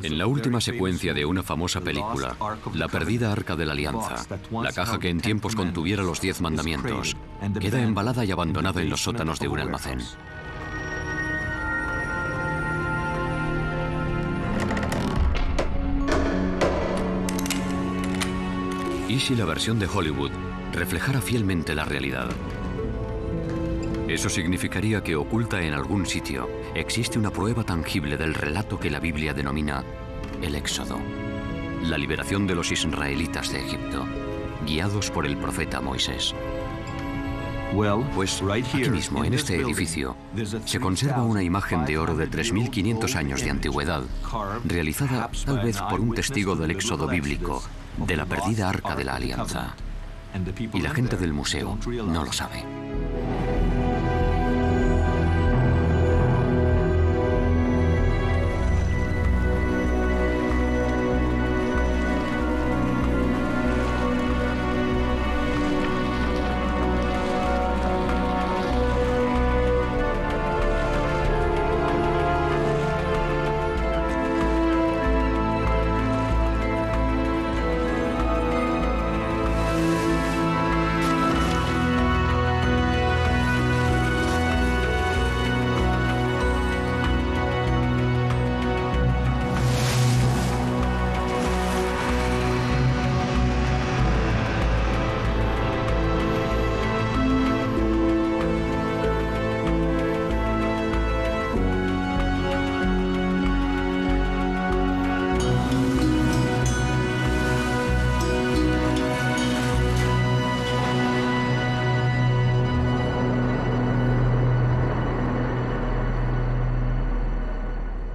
En la última secuencia de una famosa película, La perdida Arca de la Alianza, la caja que en tiempos contuviera los 10 mandamientos, queda embalada y abandonada en los sótanos de un almacén. ¿Y si la versión de Hollywood reflejara fielmente la realidad? Eso significaría que oculta en algún sitio existe una prueba tangible del relato que la Biblia denomina el Éxodo, la liberación de los israelitas de Egipto, guiados por el profeta Moisés. Pues aquí mismo, en este edificio, se conserva una imagen de oro de 3.500 años de antigüedad, realizada tal vez por un testigo del Éxodo bíblico, de la perdida Arca de la Alianza. Y la gente del museo no lo sabe.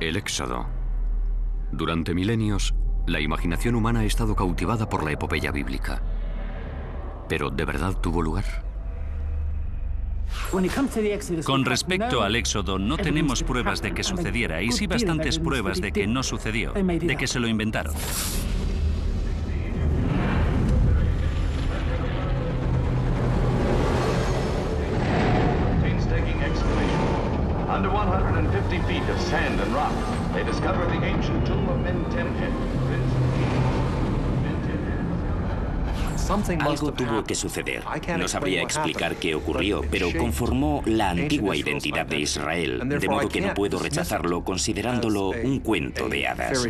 El Éxodo. Durante milenios, la imaginación humana ha estado cautivada por la epopeya bíblica. ¿Pero de verdad tuvo lugar? Con respecto al Éxodo, no tenemos pruebas de que sucediera, y sí bastantes pruebas de que no sucedió, de que se lo inventaron. Under 150 feet of sand and rock, they discovered the ancient tomb of Mentemhet. Algo tuvo que suceder. No sabría explicar qué ocurrió, pero conformó la antigua identidad de Israel, de modo que no puedo rechazarlo considerándolo un cuento de hadas.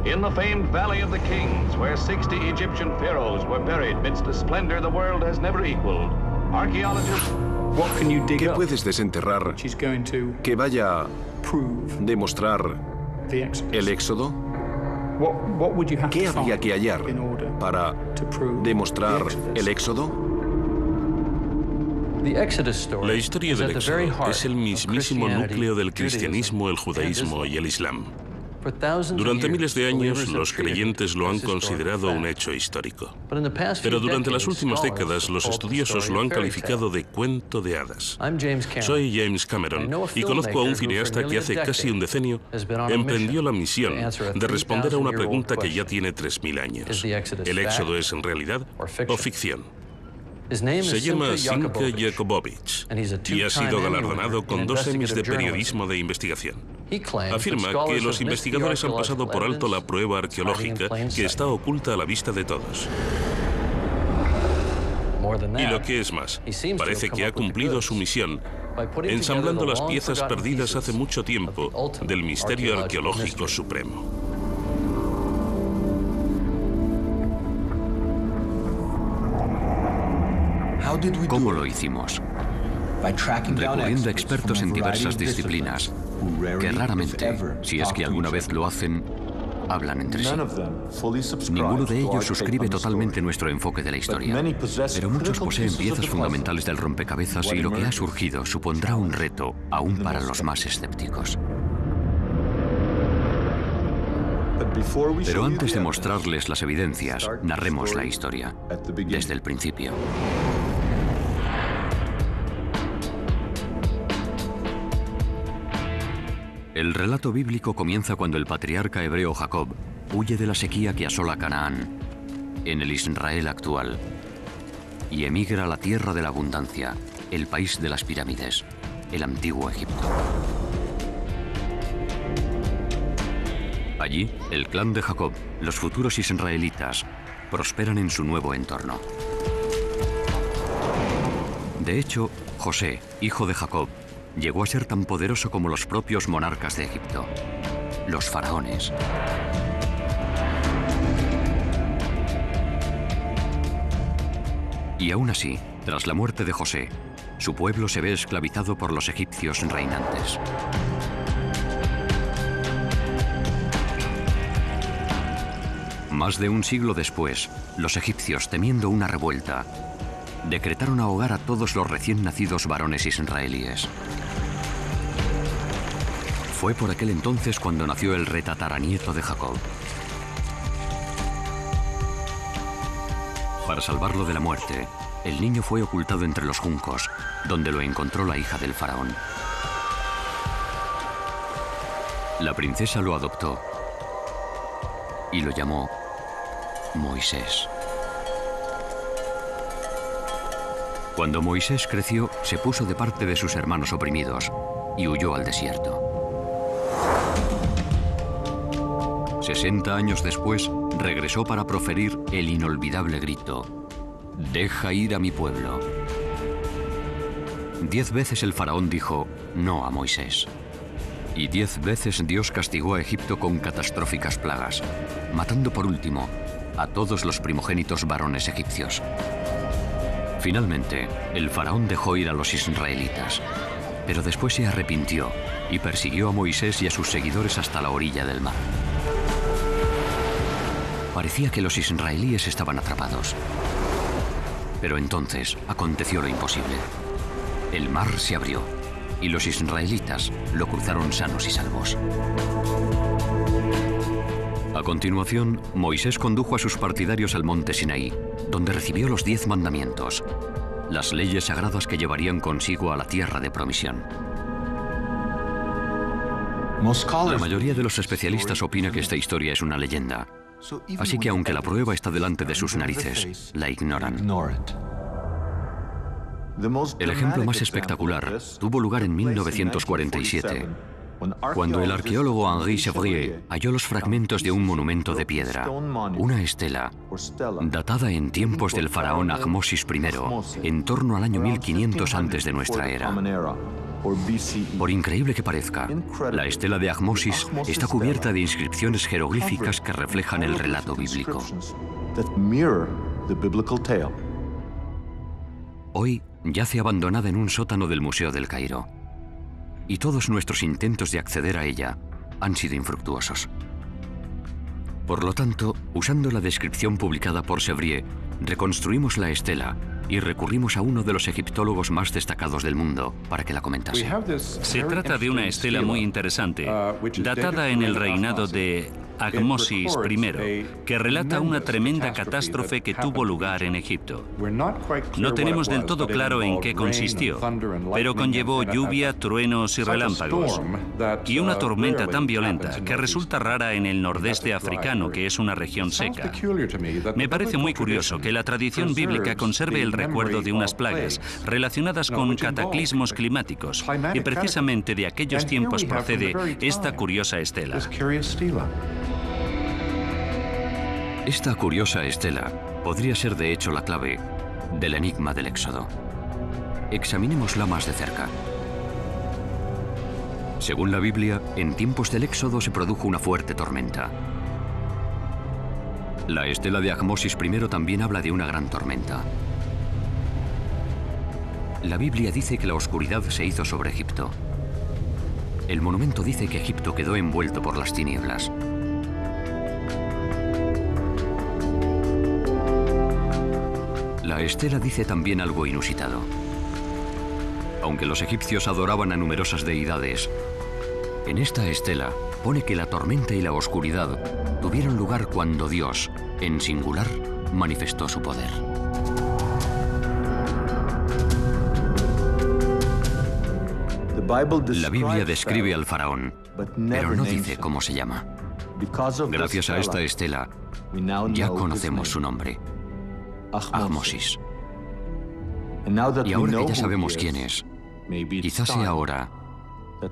In the famed Valley of the Kings, where 60 Egyptian pharaohs were buried midst a splendor the world has never equaled, archaeologists... ¿Qué puedes desenterrar que vaya a demostrar el Éxodo? ¿Qué habría que hallar para demostrar el Éxodo? La historia del Éxodo es el mismísimo núcleo del cristianismo, el judaísmo y el islam. Durante miles de años, los creyentes lo han considerado un hecho histórico. Pero durante las últimas décadas, los estudiosos lo han calificado de cuento de hadas. Soy James Cameron y conozco a un cineasta que hace casi un decenio emprendió la misión de responder a una pregunta que ya tiene 3.000 años. ¿El Éxodo es en realidad o ficción? Se llama Sinka Jakobovich y ha sido galardonado con 2 Emmys de periodismo de investigación. Afirma que los investigadores han pasado por alto la prueba arqueológica que está oculta a la vista de todos. Y lo que es más, parece que ha cumplido su misión, ensamblando las piezas perdidas hace mucho tiempo del misterio arqueológico supremo. ¿Cómo lo hicimos? Recurriendo a expertos en diversas disciplinas, que raramente, si es que alguna vez lo hacen, hablan entre sí. Ninguno de ellos suscribe totalmente nuestro enfoque de la historia, pero muchos poseen piezas fundamentales del rompecabezas y lo que ha surgido supondrá un reto aún para los más escépticos. Pero antes de mostrarles las evidencias, narremos la historia, desde el principio. El relato bíblico comienza cuando el patriarca hebreo Jacob huye de la sequía que asola Canaán, en el Israel actual, y emigra a la tierra de la abundancia, el país de las pirámides, el antiguo Egipto. Allí, el clan de Jacob, los futuros israelitas, prosperan en su nuevo entorno. De hecho, José, hijo de Jacob, llegó a ser tan poderoso como los propios monarcas de Egipto, los faraones. Y aún así, tras la muerte de José, su pueblo se ve esclavizado por los egipcios reinantes. Más de un siglo después, los egipcios, temiendo una revuelta, decretaron ahogar a todos los recién nacidos varones israelíes. Fue por aquel entonces cuando nació el retataranieto de Jacob. Para salvarlo de la muerte, el niño fue ocultado entre los juncos, donde lo encontró la hija del faraón. La princesa lo adoptó y lo llamó Moisés. Cuando Moisés creció, se puso de parte de sus hermanos oprimidos y huyó al desierto. 60 años después, regresó para proferir el inolvidable grito: «Deja ir a mi pueblo». 10 veces el faraón dijo no a Moisés. Y 10 veces Dios castigó a Egipto con catastróficas plagas, matando por último a todos los primogénitos varones egipcios. Finalmente, el faraón dejó ir a los israelitas, pero después se arrepintió y persiguió a Moisés y a sus seguidores hasta la orilla del mar. Parecía que los israelíes estaban atrapados. Pero entonces aconteció lo imposible. El mar se abrió y los israelitas lo cruzaron sanos y salvos. A continuación, Moisés condujo a sus partidarios al monte Sinaí, donde recibió los 10 mandamientos, las leyes sagradas que llevarían consigo a la tierra de promisión. La mayoría de los especialistas opina que esta historia es una leyenda, así que aunque la prueba está delante de sus narices, la ignoran. El ejemplo más espectacular tuvo lugar en 1947, cuando el arqueólogo Henri Chevrier halló los fragmentos de un monumento de piedra, una estela, datada en tiempos del faraón Ahmosis I, en torno al año 1500 antes de nuestra era. Por increíble que parezca, la estela de Ahmosis está cubierta de inscripciones jeroglíficas que reflejan el relato bíblico. Hoy yace abandonada en un sótano del Museo del Cairo, y todos nuestros intentos de acceder a ella han sido infructuosos. Por lo tanto, usando la descripción publicada por Chevrier, reconstruimos la estela y recurrimos a uno de los egiptólogos más destacados del mundo para que la comentase. Se trata de una estela muy interesante, datada en el reinado de Ahmosis I, que relata una tremenda catástrofe que tuvo lugar en Egipto. No tenemos del todo claro en qué consistió, pero conllevó lluvia, truenos y relámpagos, y una tormenta tan violenta que resulta rara en el nordeste africano, que es una región seca. Me parece muy curioso que la tradición bíblica conserve el recuerdo de unas plagas relacionadas con cataclismos climáticos, y precisamente de aquellos tiempos procede esta curiosa estela. Esta curiosa estela podría ser de hecho la clave del enigma del Éxodo. Examinémosla más de cerca. Según la Biblia, en tiempos del Éxodo se produjo una fuerte tormenta. La estela de Ahmosis I también habla de una gran tormenta. La Biblia dice que la oscuridad se hizo sobre Egipto. El monumento dice que Egipto quedó envuelto por las tinieblas. La estela dice también algo inusitado. Aunque los egipcios adoraban a numerosas deidades, en esta estela pone que la tormenta y la oscuridad tuvieron lugar cuando Dios, en singular, manifestó su poder. La Biblia describe al faraón, pero no dice cómo se llama. Gracias a esta estela, ya conocemos su nombre: Ahmosis. Y ahora que ya sabemos quién es, quizás sea hora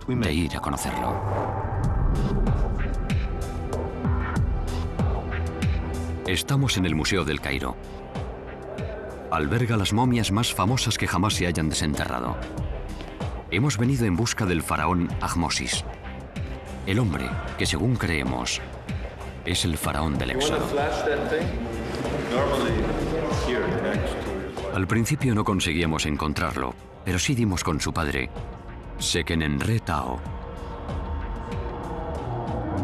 de ir a conocerlo. Estamos en el Museo del Cairo. Alberga las momias más famosas que jamás se hayan desenterrado. Hemos venido en busca del faraón Ahmosis, el hombre que, según creemos, es el faraón del Éxodo. Al principio no conseguíamos encontrarlo, pero sí dimos con su padre, Sekenenre Tao.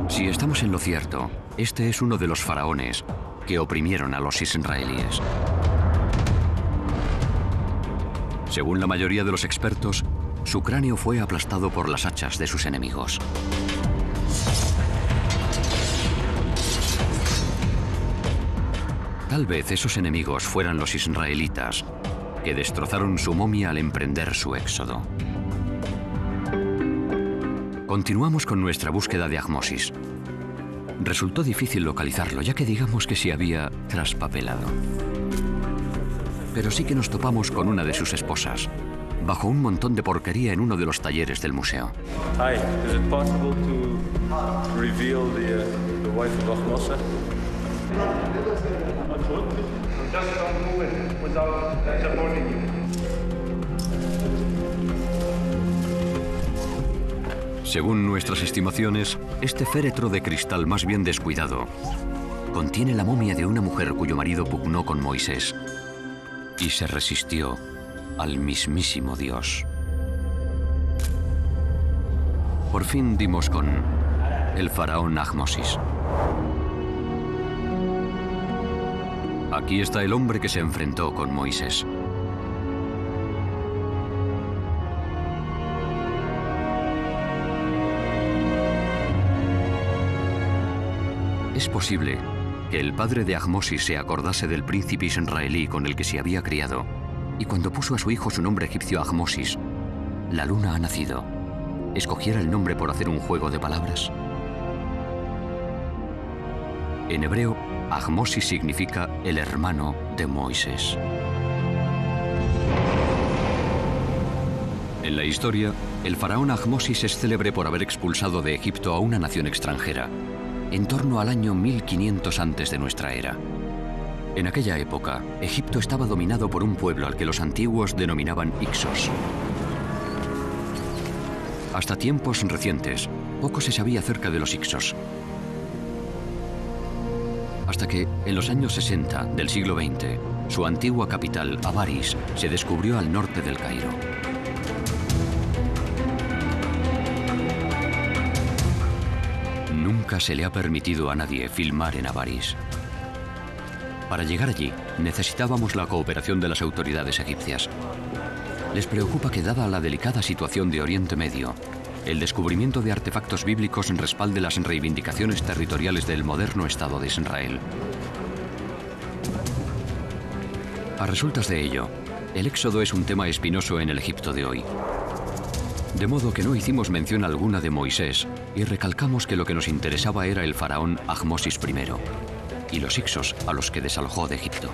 Si estamos en lo cierto, este es uno de los faraones que oprimieron a los israelíes. Según la mayoría de los expertos, su cráneo fue aplastado por las hachas de sus enemigos. Tal vez esos enemigos fueran los israelitas, que destrozaron su momia al emprender su éxodo. Continuamos con nuestra búsqueda de Ahmosis. Resultó difícil localizarlo, ya que digamos que se había traspapelado. Pero sí que nos topamos con una de sus esposas, bajo un montón de porquería en uno de los talleres del museo. Hi, is it possible to reveal the wife of Ahmose? Just don't move it without supporting you. Según nuestras estimaciones, este féretro de cristal más bien descuidado contiene la momia de una mujer cuyo marido pugnó con Moisés y se resistió al mismísimo Dios. Por fin dimos con el faraón Ahmosis. Aquí está el hombre que se enfrentó con Moisés. Es posible que el padre de Ahmosis se acordase del príncipe israelí con el que se había criado, y cuando puso a su hijo su nombre egipcio Ahmosis, la luna ha nacido, escogiera el nombre por hacer un juego de palabras. En hebreo, Ahmosis significa el hermano de Moisés. En la historia, el faraón Ahmosis es célebre por haber expulsado de Egipto a una nación extranjera, en torno al año 1500 antes de nuestra era. En aquella época, Egipto estaba dominado por un pueblo al que los antiguos denominaban Ixos. Hasta tiempos recientes, poco se sabía acerca de los Ixos. Hasta que, en los años 60 del siglo XX, su antigua capital, Avaris, se descubrió al norte del Cairo. Nunca se le ha permitido a nadie filmar en Avaris. Para llegar allí, necesitábamos la cooperación de las autoridades egipcias. Les preocupa que, dada la delicada situación de Oriente Medio, el descubrimiento de artefactos bíblicos respalde las reivindicaciones territoriales del moderno Estado de Israel. A resultas de ello, el éxodo es un tema espinoso en el Egipto de hoy. De modo que no hicimos mención alguna de Moisés y recalcamos que lo que nos interesaba era el faraón Ahmosis I y los Ixos a los que desalojó de Egipto.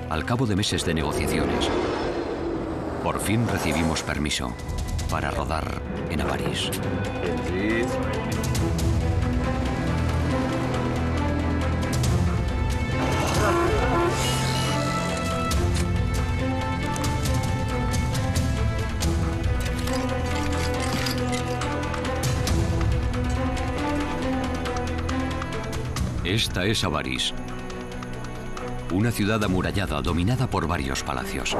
Al cabo de meses de negociaciones, por fin recibimos permiso para rodar en Avaris. Esta es Avaris, una ciudad amurallada dominada por varios palacios.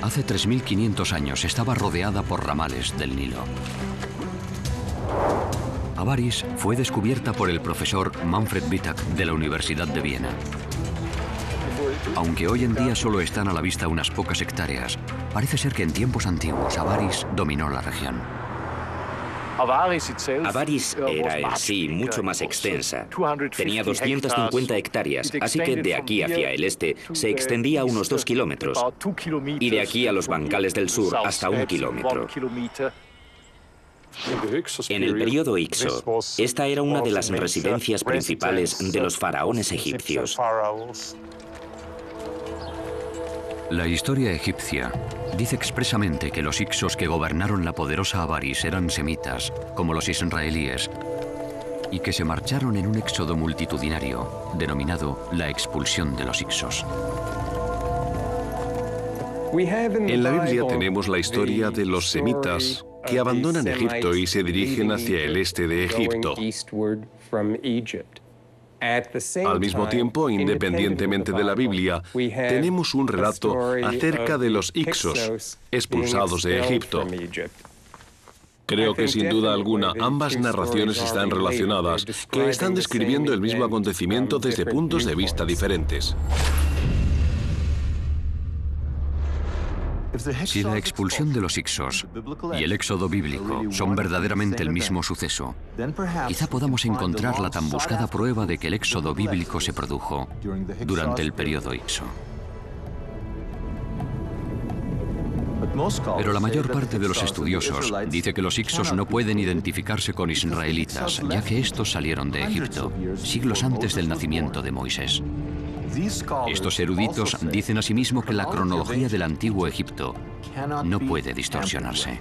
Hace 3500 años estaba rodeada por ramales del Nilo. Avaris fue descubierta por el profesor Manfred Wittak de la Universidad de Viena. Aunque hoy en día solo están a la vista unas pocas hectáreas, parece ser que en tiempos antiguos Avaris dominó la región. Avaris era en sí mucho más extensa. Tenía 250 hectáreas, así que de aquí hacia el este se extendía unos 2 kilómetros y de aquí a los bancales del sur hasta 1 kilómetro. En el periodo Ixo, esta era una de las residencias principales de los faraones egipcios. La historia egipcia dice expresamente que los Ixos que gobernaron la poderosa Avaris eran semitas, como los israelíes, y que se marcharon en un éxodo multitudinario, denominado la expulsión de los Hicsos. En la Biblia tenemos la historia de los semitas que abandonan Egipto y se dirigen hacia el este de Egipto. Al mismo tiempo, independientemente de la Biblia, tenemos un relato acerca de los Hicsos expulsados de Egipto. Creo que sin duda alguna ambas narraciones están relacionadas, que están describiendo el mismo acontecimiento desde puntos de vista diferentes. Si la expulsión de los Hicsos y el éxodo bíblico son verdaderamente el mismo suceso, quizá podamos encontrar la tan buscada prueba de que el éxodo bíblico se produjo durante el periodo Hicso. Pero la mayor parte de los estudiosos dice que los Hicsos no pueden identificarse con israelitas, ya que estos salieron de Egipto, siglos antes del nacimiento de Moisés. Estos eruditos dicen asimismo que la cronología del antiguo Egipto no puede distorsionarse.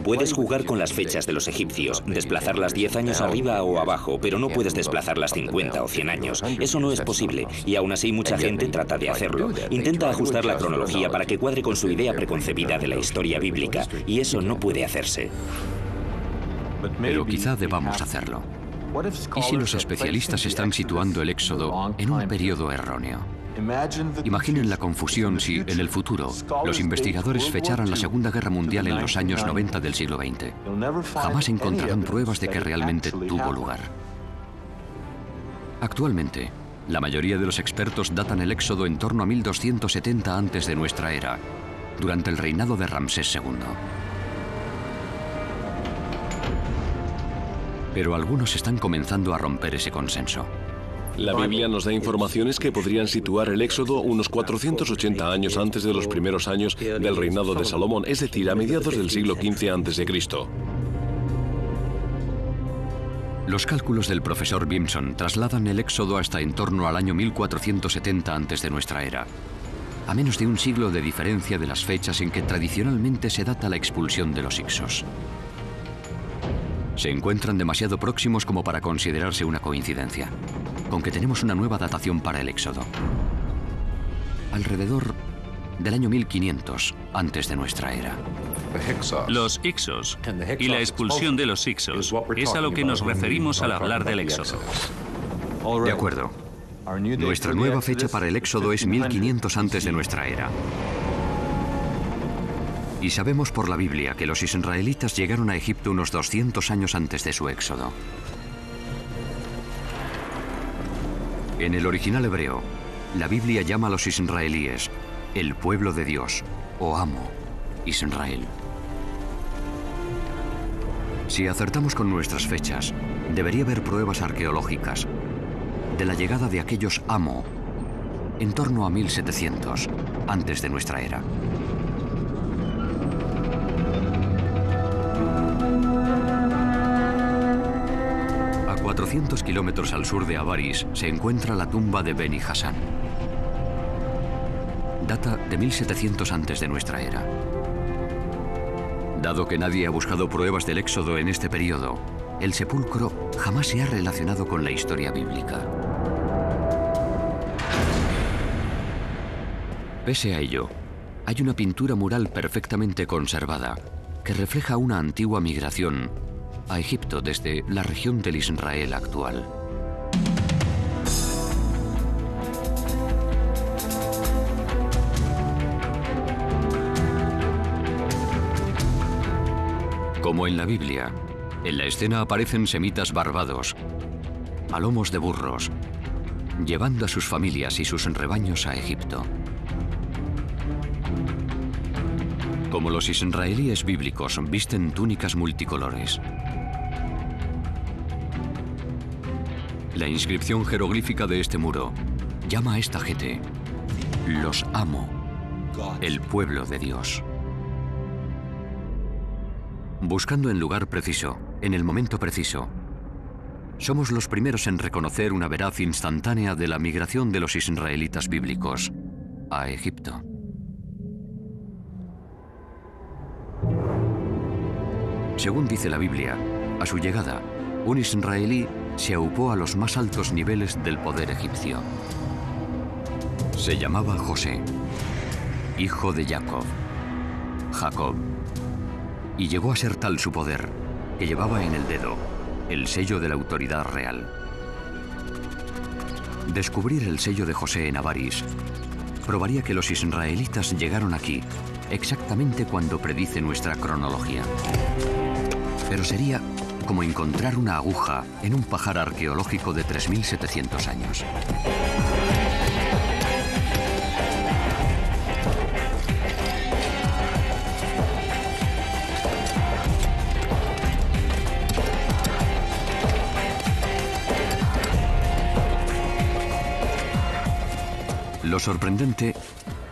Puedes jugar con las fechas de los egipcios, desplazarlas 10 años arriba o abajo, pero no puedes desplazarlas 50 o 100 años. Eso no es posible, y aún así mucha gente trata de hacerlo. Intenta ajustar la cronología para que cuadre con su idea preconcebida de la historia bíblica, y eso no puede hacerse. Pero quizá debamos hacerlo. ¿Y si los especialistas están situando el éxodo en un periodo erróneo? Imaginen la confusión si, en el futuro, los investigadores fecharan la Segunda Guerra Mundial en los años 90 del siglo XX. Jamás encontrarán pruebas de que realmente tuvo lugar. Actualmente, la mayoría de los expertos datan el éxodo en torno a 1270 antes de nuestra era, durante el reinado de Ramsés II. Pero algunos están comenzando a romper ese consenso. La Biblia nos da informaciones que podrían situar el éxodo unos 480 años antes de los primeros años del reinado de Salomón, es decir, a mediados del siglo XV a.C. Los cálculos del profesor Bimson trasladan el éxodo hasta en torno al año 1470 antes de nuestra era, a menos de un siglo de diferencia de las fechas en que tradicionalmente se data la expulsión de los Hicsos. Se encuentran demasiado próximos como para considerarse una coincidencia, con que tenemos una nueva datación para el éxodo. Alrededor del año 1500 antes de nuestra era. Los Hicsos y la expulsión de los Hicsos es a lo que nos referimos al hablar del éxodo. De acuerdo. Nuestra nueva fecha para el éxodo es 1500 antes de nuestra era. Y sabemos por la Biblia que los israelitas llegaron a Egipto unos 200 años antes de su éxodo. En el original hebreo, la Biblia llama a los israelíes el pueblo de Dios, o amo, Israel. Si acertamos con nuestras fechas, debería haber pruebas arqueológicas de la llegada de aquellos amo en torno a 1700 antes de nuestra era. A 400 kilómetros al sur de Avaris se encuentra la tumba de Beni Hasan. Data de 1700 antes de nuestra era. Dado que nadie ha buscado pruebas del éxodo en este periodo, el sepulcro jamás se ha relacionado con la historia bíblica. Pese a ello, hay una pintura mural perfectamente conservada que refleja una antigua migración a Egipto desde la región del Israel actual. Como en la Biblia, en la escena aparecen semitas barbados, a lomos de burros, llevando a sus familias y sus rebaños a Egipto. Como los israelíes bíblicos visten túnicas multicolores. La inscripción jeroglífica de este muro llama a esta gente los amo, el pueblo de Dios. Buscando el lugar preciso, en el momento preciso, somos los primeros en reconocer una veraz instantánea de la migración de los israelitas bíblicos a Egipto. Según dice la Biblia, a su llegada, un israelí se aupó a los más altos niveles del poder egipcio. Se llamaba José, hijo de Jacob, y llegó a ser tal su poder que llevaba en el dedo el sello de la autoridad real. Descubrir el sello de José en Avaris probaría que los israelitas llegaron aquí exactamente cuando predice nuestra cronología. Pero sería como encontrar una aguja en un pajar arqueológico de 3.700 años. Lo sorprendente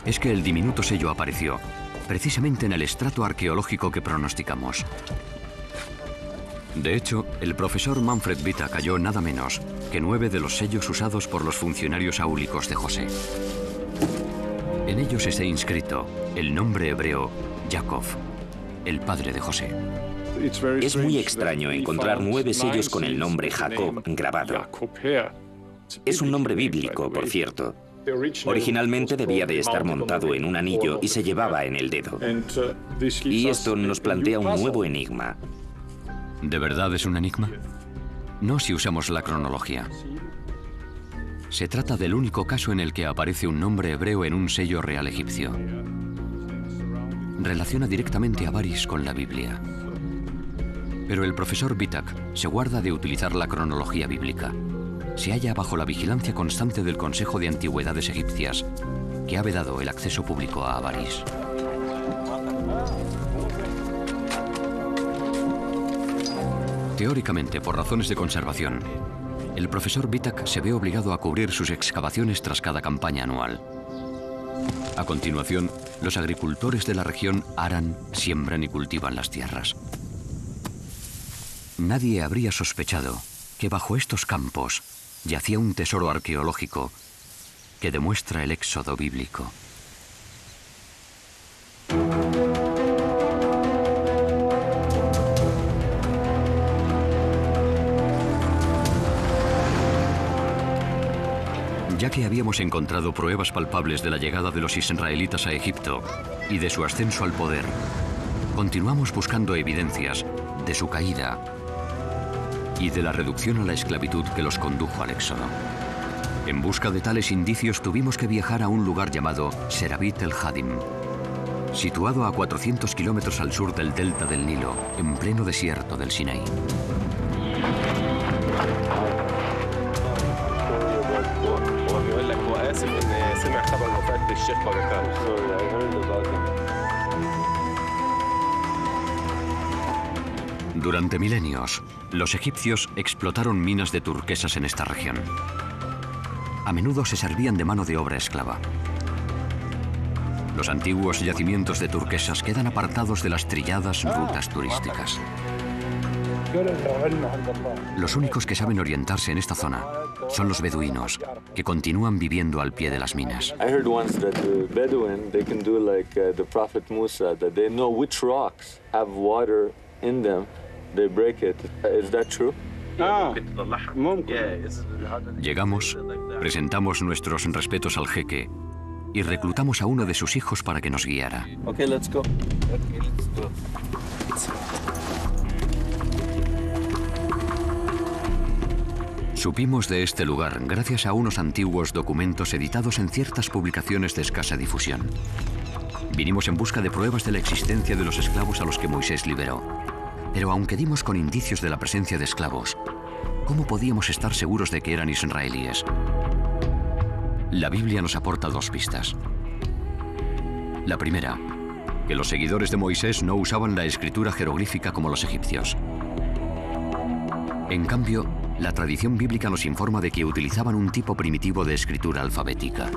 es que el diminuto sello apareció precisamente en el estrato arqueológico que pronosticamos. De hecho, el profesor Manfred Vitak halló nada menos que 9 de los sellos usados por los funcionarios áulicos de José. En ellos está inscrito el nombre hebreo Jacob, el padre de José. Es muy extraño encontrar 9 sellos con el nombre Jacob grabado. Es un nombre bíblico, por cierto. Originalmente debía de estar montado en un anillo y se llevaba en el dedo. Y esto nos plantea un nuevo enigma. ¿De verdad es un enigma? No si usamos la cronología. Se trata del único caso en el que aparece un nombre hebreo en un sello real egipcio. Relaciona directamente a Avaris con la Biblia. Pero el profesor Vitak se guarda de utilizar la cronología bíblica. Se halla bajo la vigilancia constante del Consejo de Antigüedades Egipcias, que ha vedado el acceso público a Avaris. Teóricamente, por razones de conservación, el profesor Vitak se ve obligado a cubrir sus excavaciones tras cada campaña anual. A continuación, los agricultores de la región aran, siembran y cultivan las tierras. Nadie habría sospechado que bajo estos campos yacía un tesoro arqueológico que demuestra el éxodo bíblico. Ya que habíamos encontrado pruebas palpables de la llegada de los israelitas a Egipto y de su ascenso al poder, continuamos buscando evidencias de su caída y de la reducción a la esclavitud que los condujo al éxodo. En busca de tales indicios tuvimos que viajar a un lugar llamado Serabit el Hadim, situado a 400 kilómetros al sur del delta del Nilo, en pleno desierto del Sinaí. Durante milenios, los egipcios explotaron minas de turquesas en esta región. A menudo se servían de mano de obra esclava. Los antiguos yacimientos de turquesas quedan apartados de las trilladas rutas turísticas. Los únicos que saben orientarse en esta zona son los beduinos, que continúan viviendo al pie de las minas. Llegamos, presentamos nuestros respetos al jeque y reclutamos a uno de sus hijos para que nos guiara. Supimos de este lugar gracias a unos antiguos documentos editados en ciertas publicaciones de escasa difusión. Vinimos en busca de pruebas de la existencia de los esclavos a los que Moisés liberó. Pero aunque dimos con indicios de la presencia de esclavos, ¿cómo podíamos estar seguros de que eran israelíes? La Biblia nos aporta 2 pistas. La primera, que los seguidores de Moisés no usaban la escritura jeroglífica como los egipcios. En cambio, la tradición bíblica nos informa de que utilizaban un tipo primitivo de escritura alfabética.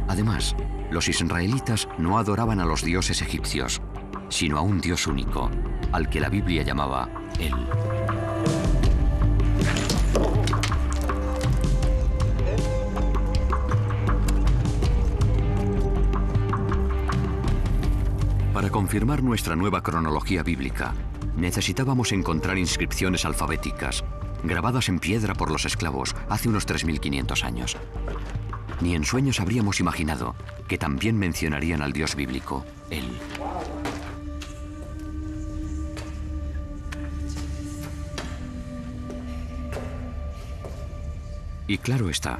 Además, los israelitas no adoraban a los dioses egipcios, sino a un Dios único, al que la Biblia llamaba El. Para confirmar nuestra nueva cronología bíblica, Necesitábamos encontrar inscripciones alfabéticas, grabadas en piedra por los esclavos hace unos 3.500 años. Ni en sueños habríamos imaginado que también mencionarían al Dios bíblico, él. Y claro está,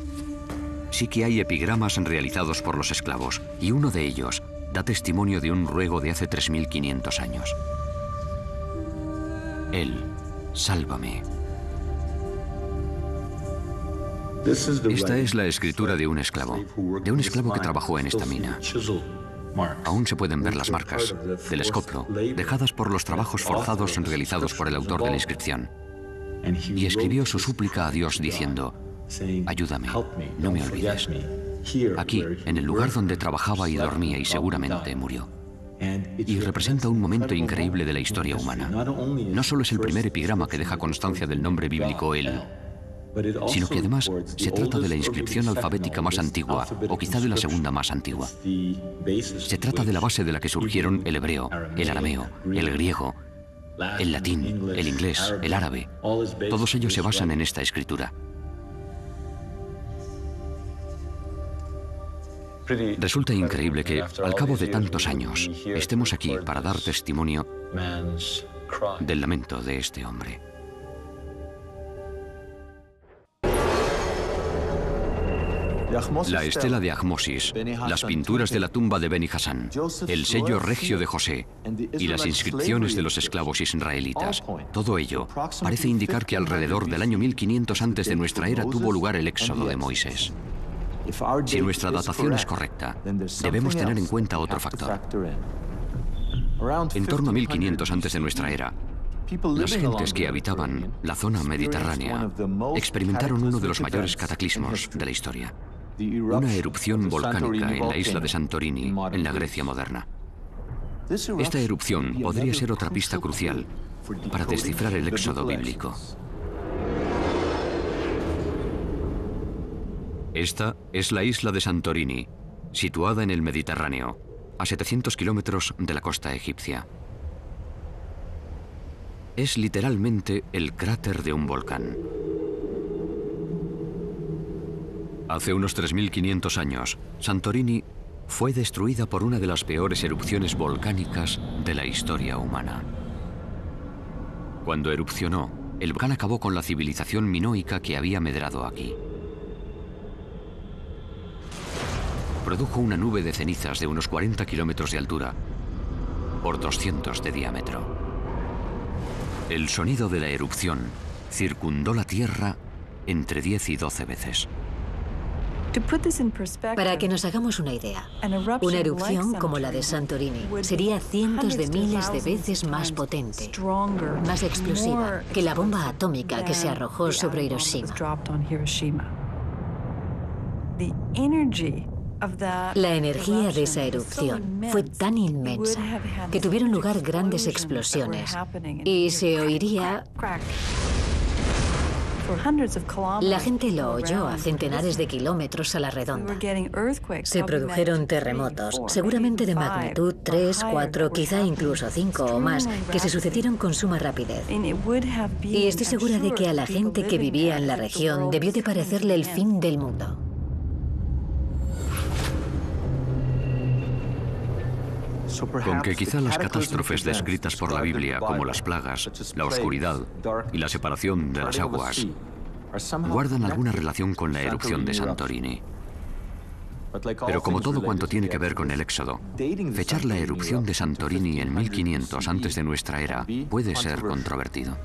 sí que hay epigramas realizados por los esclavos, y uno de ellos da testimonio de un ruego de hace 3.500 años. Él, sálvame. Esta es la escritura de un esclavo que trabajó en esta mina. Aún se pueden ver las marcas del escoplo, dejadas por los trabajos forzados realizados por el autor de la inscripción. Y escribió su súplica a Dios diciendo: ayúdame, no me olvides. Aquí, en el lugar donde trabajaba y dormía y seguramente murió. Y representa un momento increíble de la historia humana. No solo es el primer epigrama que deja constancia del nombre bíblico él, sino que además se trata de la inscripción alfabética más antigua, o quizá de la segunda más antigua. Se trata de la base de la que surgieron el hebreo, el arameo, el griego, el latín, el inglés, el árabe. Todos ellos se basan en esta escritura. Resulta increíble que, al cabo de tantos años, estemos aquí para dar testimonio del lamento de este hombre. La estela de Ahmosis, las pinturas de la tumba de Beni Hasan, el sello regio de José y las inscripciones de los esclavos israelitas, todo ello parece indicar que alrededor del año 1500 antes de nuestra era tuvo lugar el éxodo de Moisés. Si nuestra datación es correcta, debemos tener en cuenta otro factor. En torno a 1500 antes de nuestra era, las gentes que habitaban la zona mediterránea experimentaron uno de los mayores cataclismos de la historia, una erupción volcánica en la isla de Santorini, en la Grecia moderna. Esta erupción podría ser otra pista crucial para descifrar el éxodo bíblico. Esta es la isla de Santorini, situada en el Mediterráneo, a 700 kilómetros de la costa egipcia. Es literalmente el cráter de un volcán. Hace unos 3.500 años, Santorini fue destruida por una de las peores erupciones volcánicas de la historia humana. Cuando erupcionó, el volcán acabó con la civilización minoica que había medrado aquí. Produjo una nube de cenizas de unos 40 kilómetros de altura por 200 de diámetro. El sonido de la erupción circundó la Tierra entre 10 y 12 veces. Para que nos hagamos una idea, una erupción como la de Santorini sería cientos de miles de veces más potente, más explosiva que la bomba atómica que se arrojó sobre Hiroshima. La energía de esa erupción fue tan inmensa que tuvieron lugar grandes explosiones y se oiría... La gente lo oyó a centenares de kilómetros a la redonda. Se produjeron terremotos, seguramente de magnitud 3, 4, quizá incluso 5 o más, que se sucedieron con suma rapidez. Y estoy segura de que a la gente que vivía en la región debió de parecerle el fin del mundo. Con que quizá las catástrofes descritas por la Biblia, como las plagas, la oscuridad y la separación de las aguas, guardan alguna relación con la erupción de Santorini. Pero como todo cuanto tiene que ver con el Éxodo, fechar la erupción de Santorini en 1500 antes de nuestra era puede ser controvertido.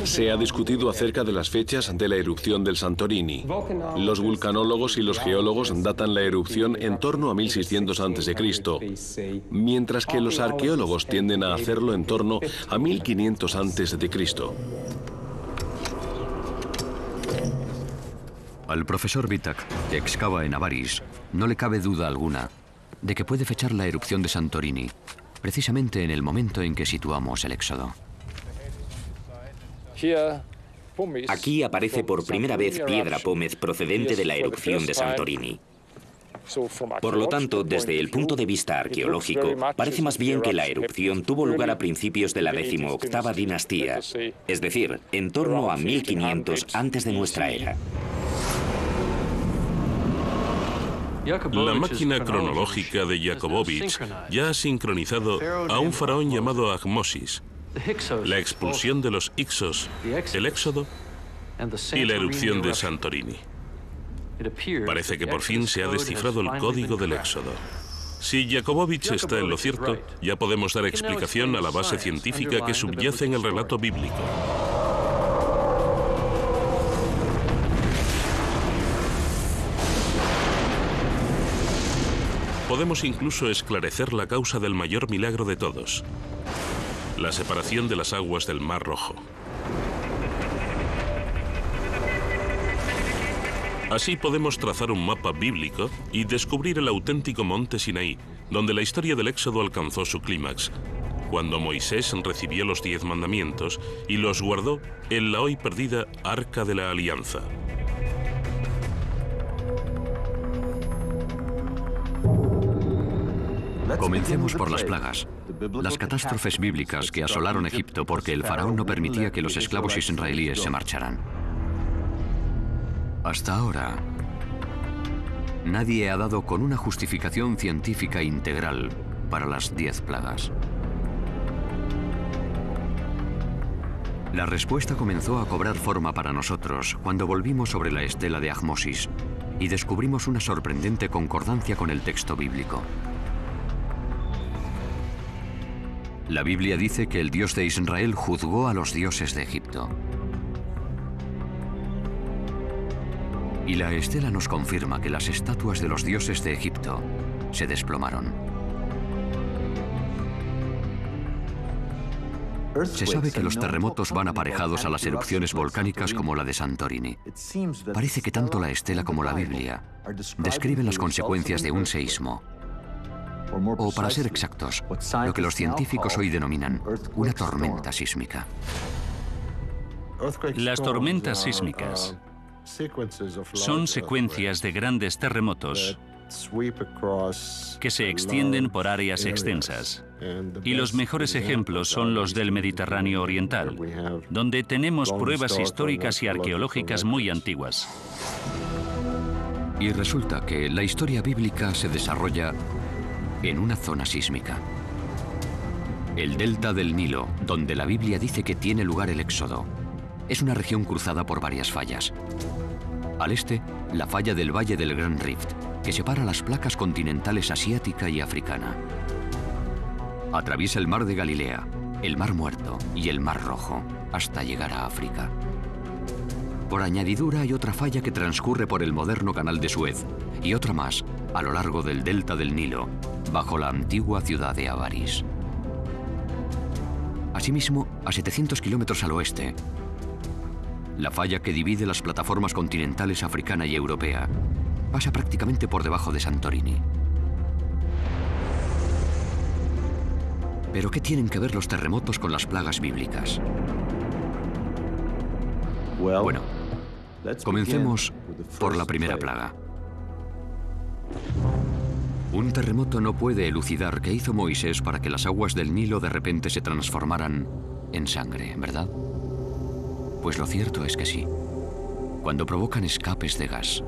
Se ha discutido acerca de las fechas de la erupción del Santorini. Los vulcanólogos y los geólogos datan la erupción en torno a 1600 a.C., mientras que los arqueólogos tienden a hacerlo en torno a 1500 a.C. Al profesor Vitak, que excava en Avaris, no le cabe duda alguna de que puede fechar la erupción de Santorini precisamente en el momento en que situamos el Éxodo. Aquí aparece por primera vez piedra pómez procedente de la erupción de Santorini. Por lo tanto, desde el punto de vista arqueológico, parece más bien que la erupción tuvo lugar a principios de la 18ª dinastía, es decir, en torno a 1500 antes de nuestra era. La máquina cronológica de Jakobovich ya ha sincronizado a un faraón llamado Ahmosis, la expulsión de los Hyksos, el éxodo y la erupción de Santorini. Parece que por fin se ha descifrado el código del éxodo. Si Jakobovich está en lo cierto, ya podemos dar explicación a la base científica que subyace en el relato bíblico. Podemos incluso esclarecer la causa del mayor milagro de todos, la separación de las aguas del Mar Rojo. Así podemos trazar un mapa bíblico y descubrir el auténtico monte Sinaí, donde la historia del Éxodo alcanzó su clímax, cuando Moisés recibió los 10 mandamientos y los guardó en la hoy perdida Arca de la Alianza. Comencemos por las plagas, las catástrofes bíblicas que asolaron Egipto porque el faraón no permitía que los esclavos israelíes se marcharan. Hasta ahora, nadie ha dado con una justificación científica integral para las 10 plagas. La respuesta comenzó a cobrar forma para nosotros cuando volvimos sobre la estela de Ahmosis y descubrimos una sorprendente concordancia con el texto bíblico. La Biblia dice que el Dios de Israel juzgó a los dioses de Egipto. Y la estela nos confirma que las estatuas de los dioses de Egipto se desplomaron. Se sabe que los terremotos van aparejados a las erupciones volcánicas como la de Santorini. Parece que tanto la estela como la Biblia describen las consecuencias de un seísmo. O, para ser exactos, lo que los científicos hoy denominan una tormenta sísmica. Las tormentas sísmicas son secuencias de grandes terremotos que se extienden por áreas extensas. Y los mejores ejemplos son los del Mediterráneo Oriental, donde tenemos pruebas históricas y arqueológicas muy antiguas. Y resulta que la historia bíblica se desarrolla en una zona sísmica. El delta del Nilo, donde la Biblia dice que tiene lugar el Éxodo, es una región cruzada por varias fallas. Al este, la falla del Valle del Gran Rift, que separa las placas continentales asiática y africana. Atraviesa el Mar de Galilea, el Mar Muerto y el Mar Rojo, hasta llegar a África. Por añadidura hay otra falla que transcurre por el moderno Canal de Suez y otra más a lo largo del delta del Nilo, bajo la antigua ciudad de Avaris. Asimismo, a 700 kilómetros al oeste, la falla que divide las plataformas continentales africana y europea pasa prácticamente por debajo de Santorini. ¿Pero qué tienen que ver los terremotos con las plagas bíblicas? Bueno, comencemos por la primera plaga. Un terremoto no puede elucidar qué hizo Moisés para que las aguas del Nilo de repente se transformaran en sangre, ¿verdad? Pues lo cierto es que sí. Cuando provocan escapes de gas.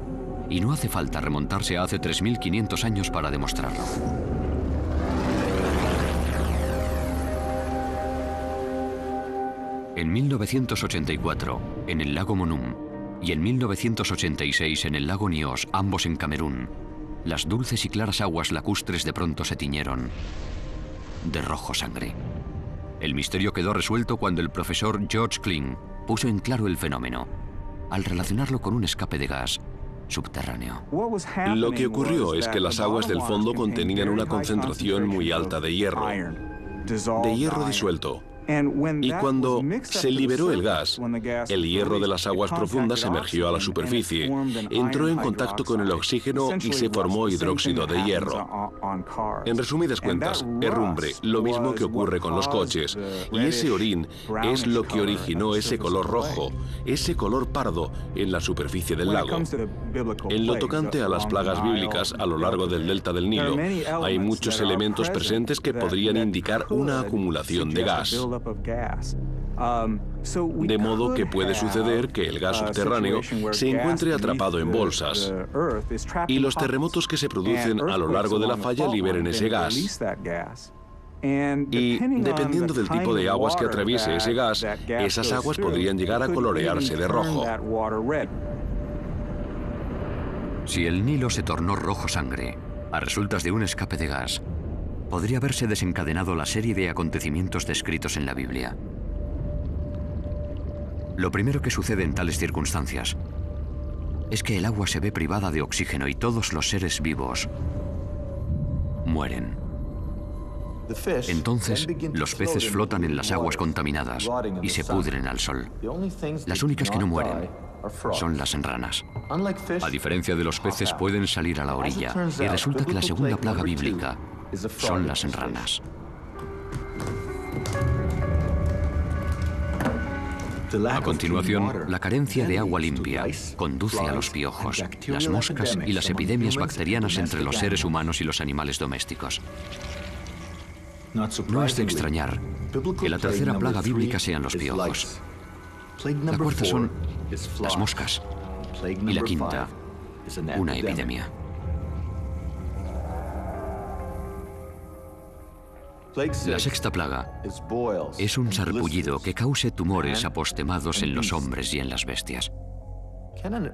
Y no hace falta remontarse a hace 3.500 años para demostrarlo. En 1984, en el lago Monum, y en 1986 en el lago Nyos, ambos en Camerún, las dulces y claras aguas lacustres de pronto se tiñeron de rojo sangre. El misterio quedó resuelto cuando el profesor George Kling puso en claro el fenómeno, al relacionarlo con un escape de gas subterráneo. Lo que ocurrió es que las aguas del fondo contenían una concentración muy alta de hierro disuelto. Y cuando se liberó el gas, el hierro de las aguas profundas emergió a la superficie, entró en contacto con el oxígeno y se formó hidróxido de hierro. En resumidas cuentas, herrumbre, lo mismo que ocurre con los coches. Y ese orín es lo que originó ese color rojo, ese color pardo en la superficie del lago. En lo tocante a las plagas bíblicas a lo largo del delta del Nilo, hay muchos elementos presentes que podrían indicar una acumulación de gas. De modo que puede suceder que el gas subterráneo se encuentre atrapado en bolsas y los terremotos que se producen a lo largo de la falla liberen ese gas. Y dependiendo del tipo de aguas que atraviese ese gas, esas aguas podrían llegar a colorearse de rojo. Si el Nilo se tornó rojo sangre a resultas de un escape de gas, podría haberse desencadenado la serie de acontecimientos descritos en la Biblia. Lo primero que sucede en tales circunstancias es que el agua se ve privada de oxígeno y todos los seres vivos mueren. Entonces, los peces flotan en las aguas contaminadas y se pudren al sol. Las únicas que no mueren son las ranas. A diferencia de los peces, pueden salir a la orilla. Y resulta que la segunda plaga bíblica son las ranas. A continuación, la carencia de agua limpia conduce a los piojos, las moscas y las epidemias bacterianas entre los seres humanos y los animales domésticos. No es de extrañar que la tercera plaga bíblica sean los piojos. La cuarta son las moscas. Y la quinta, una epidemia. La sexta plaga es un sarpullido que cause tumores apostemados en los hombres y en las bestias.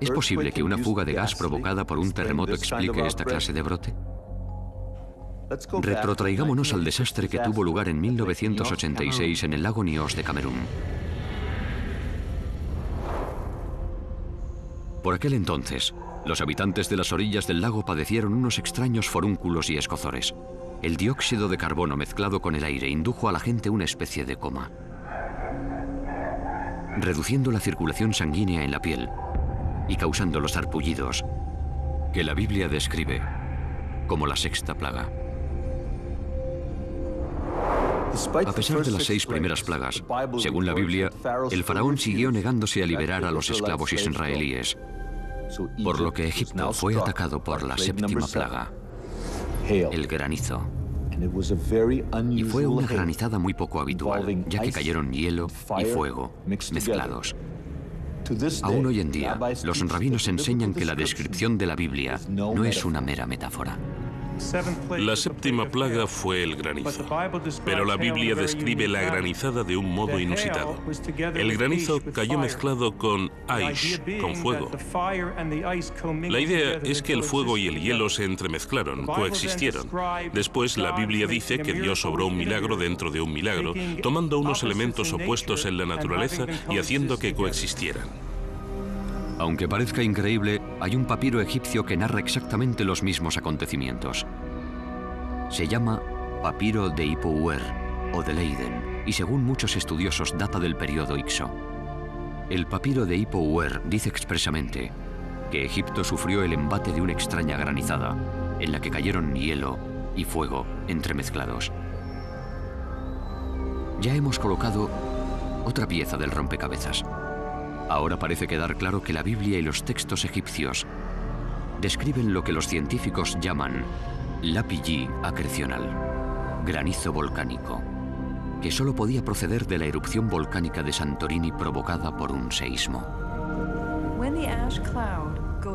¿Es posible que una fuga de gas provocada por un terremoto explique esta clase de brote? Retrotraigámonos al desastre que tuvo lugar en 1986 en el lago Nyos de Camerún. Por aquel entonces, los habitantes de las orillas del lago padecieron unos extraños forúnculos y escozores. El dióxido de carbono mezclado con el aire indujo a la gente una especie de coma, reduciendo la circulación sanguínea en la piel y causando los sarpullidos que la Biblia describe como la sexta plaga. A pesar de las 6 primeras plagas, según la Biblia, el faraón siguió negándose a liberar a los esclavos israelíes, por lo que Egipto fue atacado por la séptima plaga, el granizo. Y fue una granizada muy poco habitual, ya que cayeron hielo y fuego mezclados. Aún hoy en día, los rabinos enseñan que la descripción de la Biblia no es una mera metáfora. La séptima plaga fue el granizo, pero la Biblia describe la granizada de un modo inusitado. El granizo cayó mezclado con ice, con fuego. La idea es que el fuego y el hielo se entremezclaron, coexistieron. Después, la Biblia dice que Dios obró un milagro dentro de un milagro, tomando unos elementos opuestos en la naturaleza y haciendo que coexistieran. Aunque parezca increíble, hay un papiro egipcio que narra exactamente los mismos acontecimientos. Se llama Papiro de Ipuwer o de Leiden y según muchos estudiosos data del periodo Ixo. El papiro de Ipuwer dice expresamente que Egipto sufrió el embate de una extraña granizada en la que cayeron hielo y fuego entremezclados. Ya hemos colocado otra pieza del rompecabezas. Ahora parece quedar claro que la Biblia y los textos egipcios describen lo que los científicos llaman lapilli acrecional, granizo volcánico, que solo podía proceder de la erupción volcánica de Santorini provocada por un seísmo.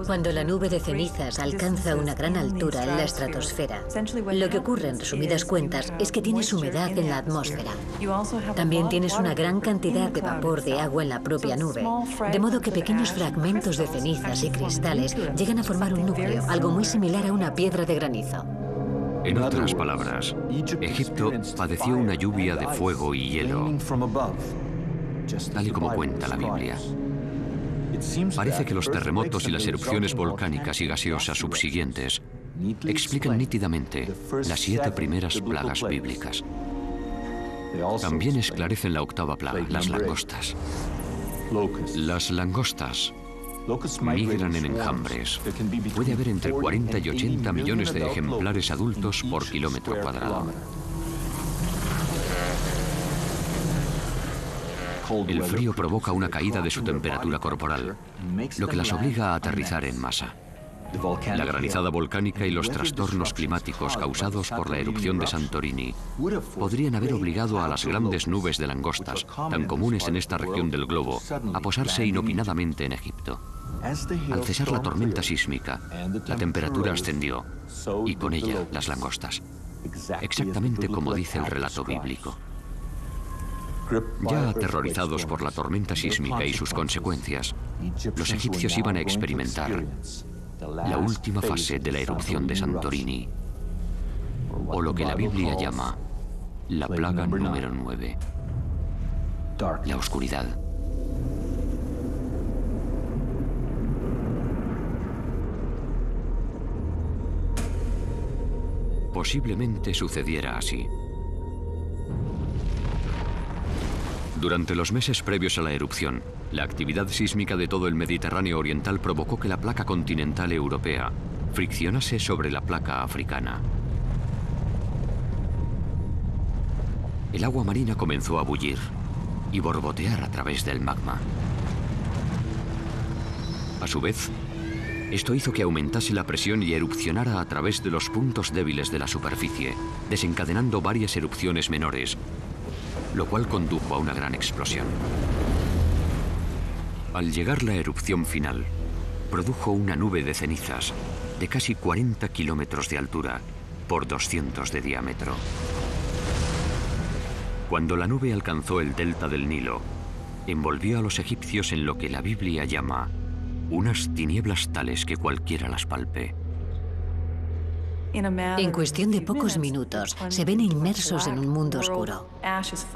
Cuando la nube de cenizas alcanza una gran altura en la estratosfera, lo que ocurre en resumidas cuentas es que tienes humedad en la atmósfera. También tienes una gran cantidad de vapor de agua en la propia nube, de modo que pequeños fragmentos de cenizas y cristales llegan a formar un núcleo, algo muy similar a una piedra de granizo. En otras palabras, Egipto padeció una lluvia de fuego y hielo, tal y como cuenta la Biblia. Parece que los terremotos y las erupciones volcánicas y gaseosas subsiguientes explican nítidamente las 7 primeras plagas bíblicas. También esclarecen la octava plaga, las langostas. Las langostas migran en enjambres. Puede haber entre 40 y 80 millones de ejemplares adultos por kilómetro cuadrado. El frío provoca una caída de su temperatura corporal, lo que las obliga a aterrizar en masa. La granizada volcánica y los trastornos climáticos causados por la erupción de Santorini podrían haber obligado a las grandes nubes de langostas, tan comunes en esta región del globo, a posarse inopinadamente en Egipto. Al cesar la tormenta sísmica, la temperatura ascendió, y con ella las langostas. Exactamente como dice el relato bíblico. Ya aterrorizados por la tormenta sísmica y sus consecuencias, los egipcios iban a experimentar la última fase de la erupción de Santorini, o lo que la Biblia llama la plaga número 9, la oscuridad. Posiblemente sucediera así. Durante los meses previos a la erupción, la actividad sísmica de todo el Mediterráneo oriental provocó que la placa continental europea friccionase sobre la placa africana. El agua marina comenzó a bullir y borbotear a través del magma. A su vez, esto hizo que aumentase la presión y erupcionara a través de los puntos débiles de la superficie, desencadenando varias erupciones menores, lo cual condujo a una gran explosión. Al llegar la erupción final, produjo una nube de cenizas de casi 40 kilómetros de altura por 200 de diámetro. Cuando la nube alcanzó el delta del Nilo, envolvió a los egipcios en lo que la Biblia llama unas tinieblas tales que cualquiera las palpe. En cuestión de pocos minutos, se ven inmersos en un mundo oscuro.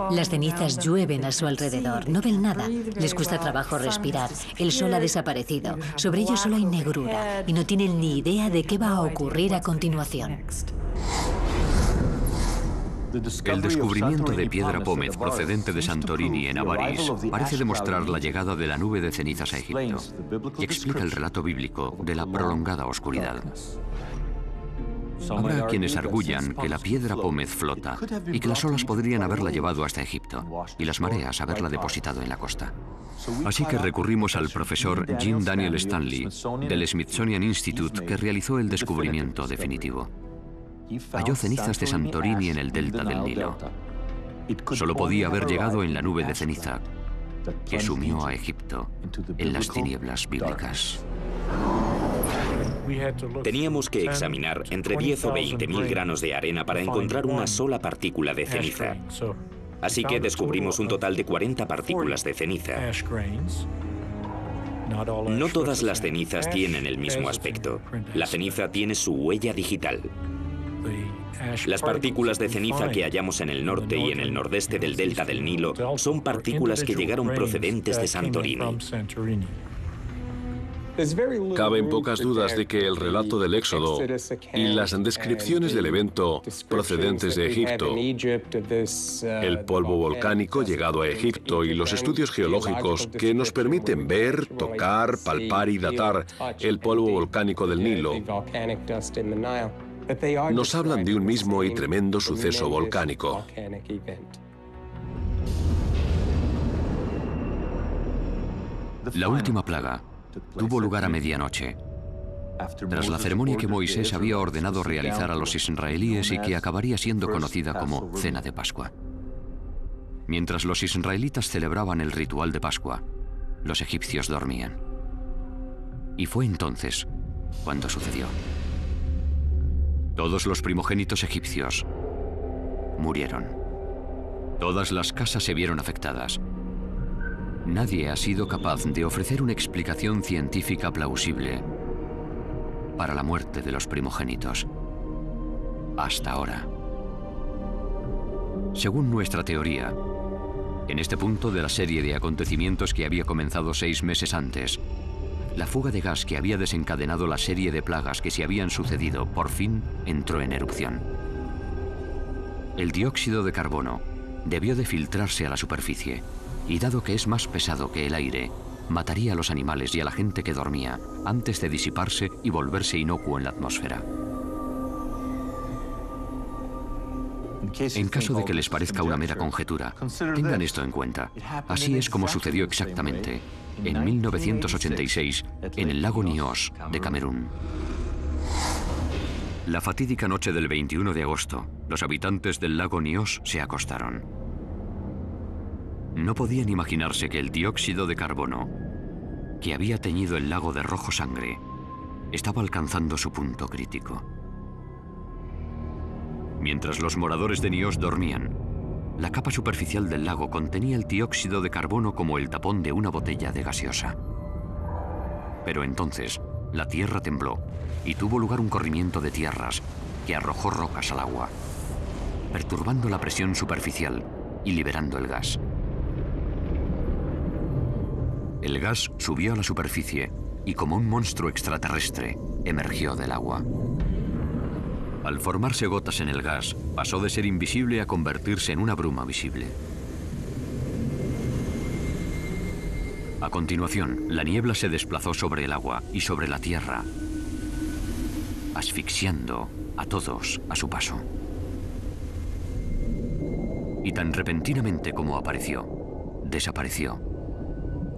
Las cenizas llueven a su alrededor, no ven nada, les cuesta trabajo respirar, el sol ha desaparecido, sobre ellos solo hay negrura y no tienen ni idea de qué va a ocurrir a continuación. El descubrimiento de piedra pómez procedente de Santorini en Avaris parece demostrar la llegada de la nube de cenizas a Egipto y explica el relato bíblico de la prolongada oscuridad. Habrá quienes arguyan que la piedra pómez flota y que las olas podrían haberla llevado hasta Egipto y las mareas haberla depositado en la costa. Así que recurrimos al profesor Jim Daniel Stanley del Smithsonian Institute, que realizó el descubrimiento definitivo. Halló cenizas de Santorini en el delta del Nilo. Solo podía haber llegado en la nube de ceniza que sumió a Egipto en las tinieblas bíblicas. Teníamos que examinar entre 10 o 20.000 granos de arena para encontrar una sola partícula de ceniza. Así que descubrimos un total de 40 partículas de ceniza. No todas las cenizas tienen el mismo aspecto. La ceniza tiene su huella digital. Las partículas de ceniza que hallamos en el norte y en el nordeste del delta del Nilo son partículas que llegaron procedentes de Santorini. Caben pocas dudas de que el relato del Éxodo y las descripciones del evento procedentes de Egipto, el polvo volcánico llegado a Egipto y los estudios geológicos que nos permiten ver, tocar, palpar y datar el polvo volcánico del Nilo, nos hablan de un mismo y tremendo suceso volcánico. La última plaga tuvo lugar a medianoche, tras la ceremonia que Moisés había ordenado realizar a los israelíes y que acabaría siendo conocida como Cena de Pascua. Mientras los israelitas celebraban el ritual de Pascua, los egipcios dormían. Y fue entonces cuando sucedió. Todos los primogénitos egipcios murieron. Todas las casas se vieron afectadas. Nadie ha sido capaz de ofrecer una explicación científica plausible para la muerte de los primogénitos hasta ahora. Según nuestra teoría, en este punto de la serie de acontecimientos que había comenzado 6 meses antes, la fuga de gas que había desencadenado la serie de plagas que se habían sucedido por fin entró en erupción. El dióxido de carbono debió de filtrarse a la superficie, y dado que es más pesado que el aire, mataría a los animales y a la gente que dormía antes de disiparse y volverse inocuo en la atmósfera. En caso de que les parezca una mera conjetura, tengan esto en cuenta. Así es como sucedió exactamente en 1986 en el lago Nyos de Camerún. La fatídica noche del 21 de agosto, los habitantes del lago Nyos se acostaron. No podían imaginarse que el dióxido de carbono, que había teñido el lago de rojo sangre, estaba alcanzando su punto crítico. Mientras los moradores de Nyos dormían, la capa superficial del lago contenía el dióxido de carbono como el tapón de una botella de gaseosa. Pero entonces, la tierra tembló y tuvo lugar un corrimiento de tierras que arrojó rocas al agua, perturbando la presión superficial y liberando el gas. El gas subió a la superficie y, como un monstruo extraterrestre, emergió del agua. Al formarse gotas en el gas, pasó de ser invisible a convertirse en una bruma visible. A continuación, la niebla se desplazó sobre el agua y sobre la tierra, asfixiando a todos a su paso. Y tan repentinamente como apareció, desapareció,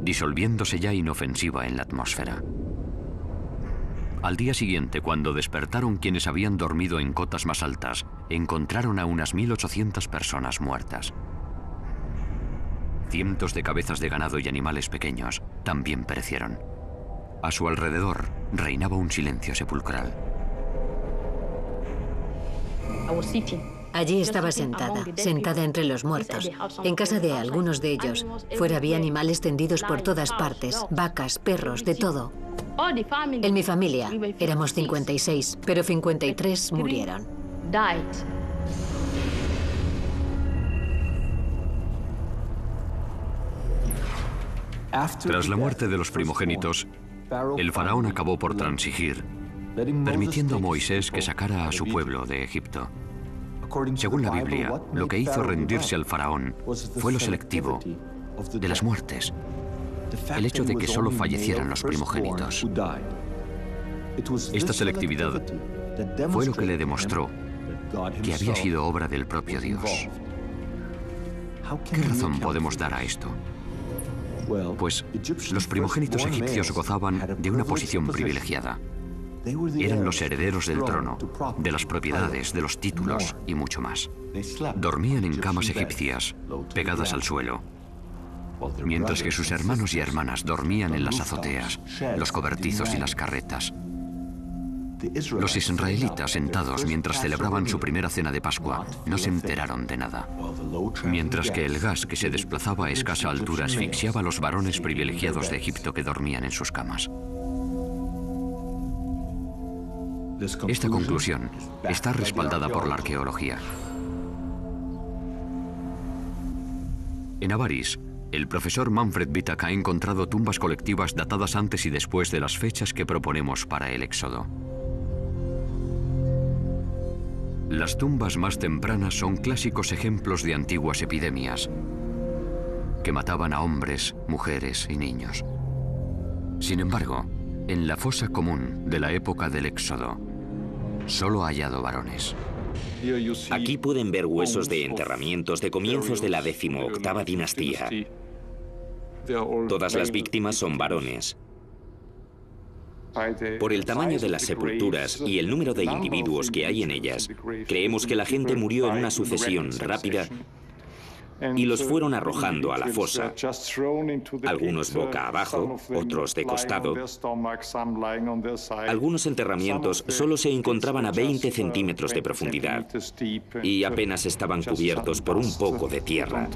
disolviéndose ya inofensiva en la atmósfera. Al día siguiente, cuando despertaron quienes habían dormido en cotas más altas, encontraron a unas 1.800 personas muertas. Cientos de cabezas de ganado y animales pequeños también perecieron. A su alrededor reinaba un silencio sepulcral. Allí estaba sentada entre los muertos. En casa de algunos de ellos, fuera había animales tendidos por todas partes, vacas, perros, de todo. En mi familia éramos 56, pero 53 murieron. Tras la muerte de los primogénitos, el faraón acabó por transigir, permitiendo a Moisés que sacara a su pueblo de Egipto. Según la Biblia, lo que hizo rendirse al faraón fue lo selectivo de las muertes, el hecho de que solo fallecieran los primogénitos. Esta selectividad fue lo que le demostró que había sido obra del propio Dios. ¿Qué razón podemos dar a esto? Pues los primogénitos egipcios gozaban de una posición privilegiada. Eran los herederos del trono, de las propiedades, de los títulos y mucho más. Dormían en camas egipcias, pegadas al suelo, mientras que sus hermanos y hermanas dormían en las azoteas, los cobertizos y las carretas. Los israelitas, sentados mientras celebraban su primera cena de Pascua, no se enteraron de nada, mientras que el gas que se desplazaba a escasa altura asfixiaba a los varones privilegiados de Egipto que dormían en sus camas. Esta conclusión está respaldada por la arqueología. En Avaris, el profesor Manfred Wittak ha encontrado tumbas colectivas datadas antes y después de las fechas que proponemos para el Éxodo. Las tumbas más tempranas son clásicos ejemplos de antiguas epidemias que mataban a hombres, mujeres y niños. Sin embargo, en la fosa común de la época del Éxodo, solo ha hallado varones. Aquí pueden ver huesos de enterramientos de comienzos de la 18ª dinastía. Todas las víctimas son varones. Por el tamaño de las sepulturas y el número de individuos que hay en ellas, creemos que la gente murió en una sucesión rápida y los fueron arrojando a la fosa, algunos boca abajo, otros de costado. Algunos enterramientos solo se encontraban a 20 centímetros de profundidad y apenas estaban cubiertos por un poco de tierra.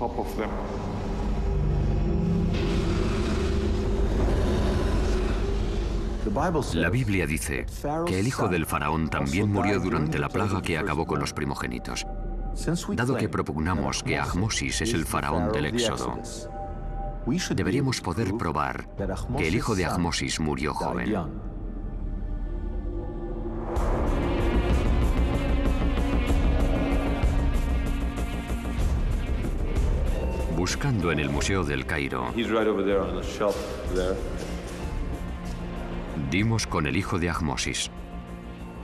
La Biblia dice que el hijo del faraón también murió durante la plaga que acabó con los primogénitos. Dado que propugnamos que Ahmosis es el faraón del Éxodo, deberíamos poder probar que el hijo de Ahmosis murió joven. Buscando en el Museo del Cairo, dimos con el hijo de Ahmosis.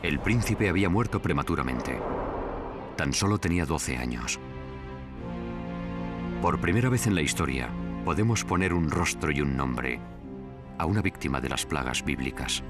El príncipe había muerto prematuramente. Tan solo tenía 12 años. Por primera vez en la historia, podemos poner un rostro y un nombre a una víctima de las plagas bíblicas.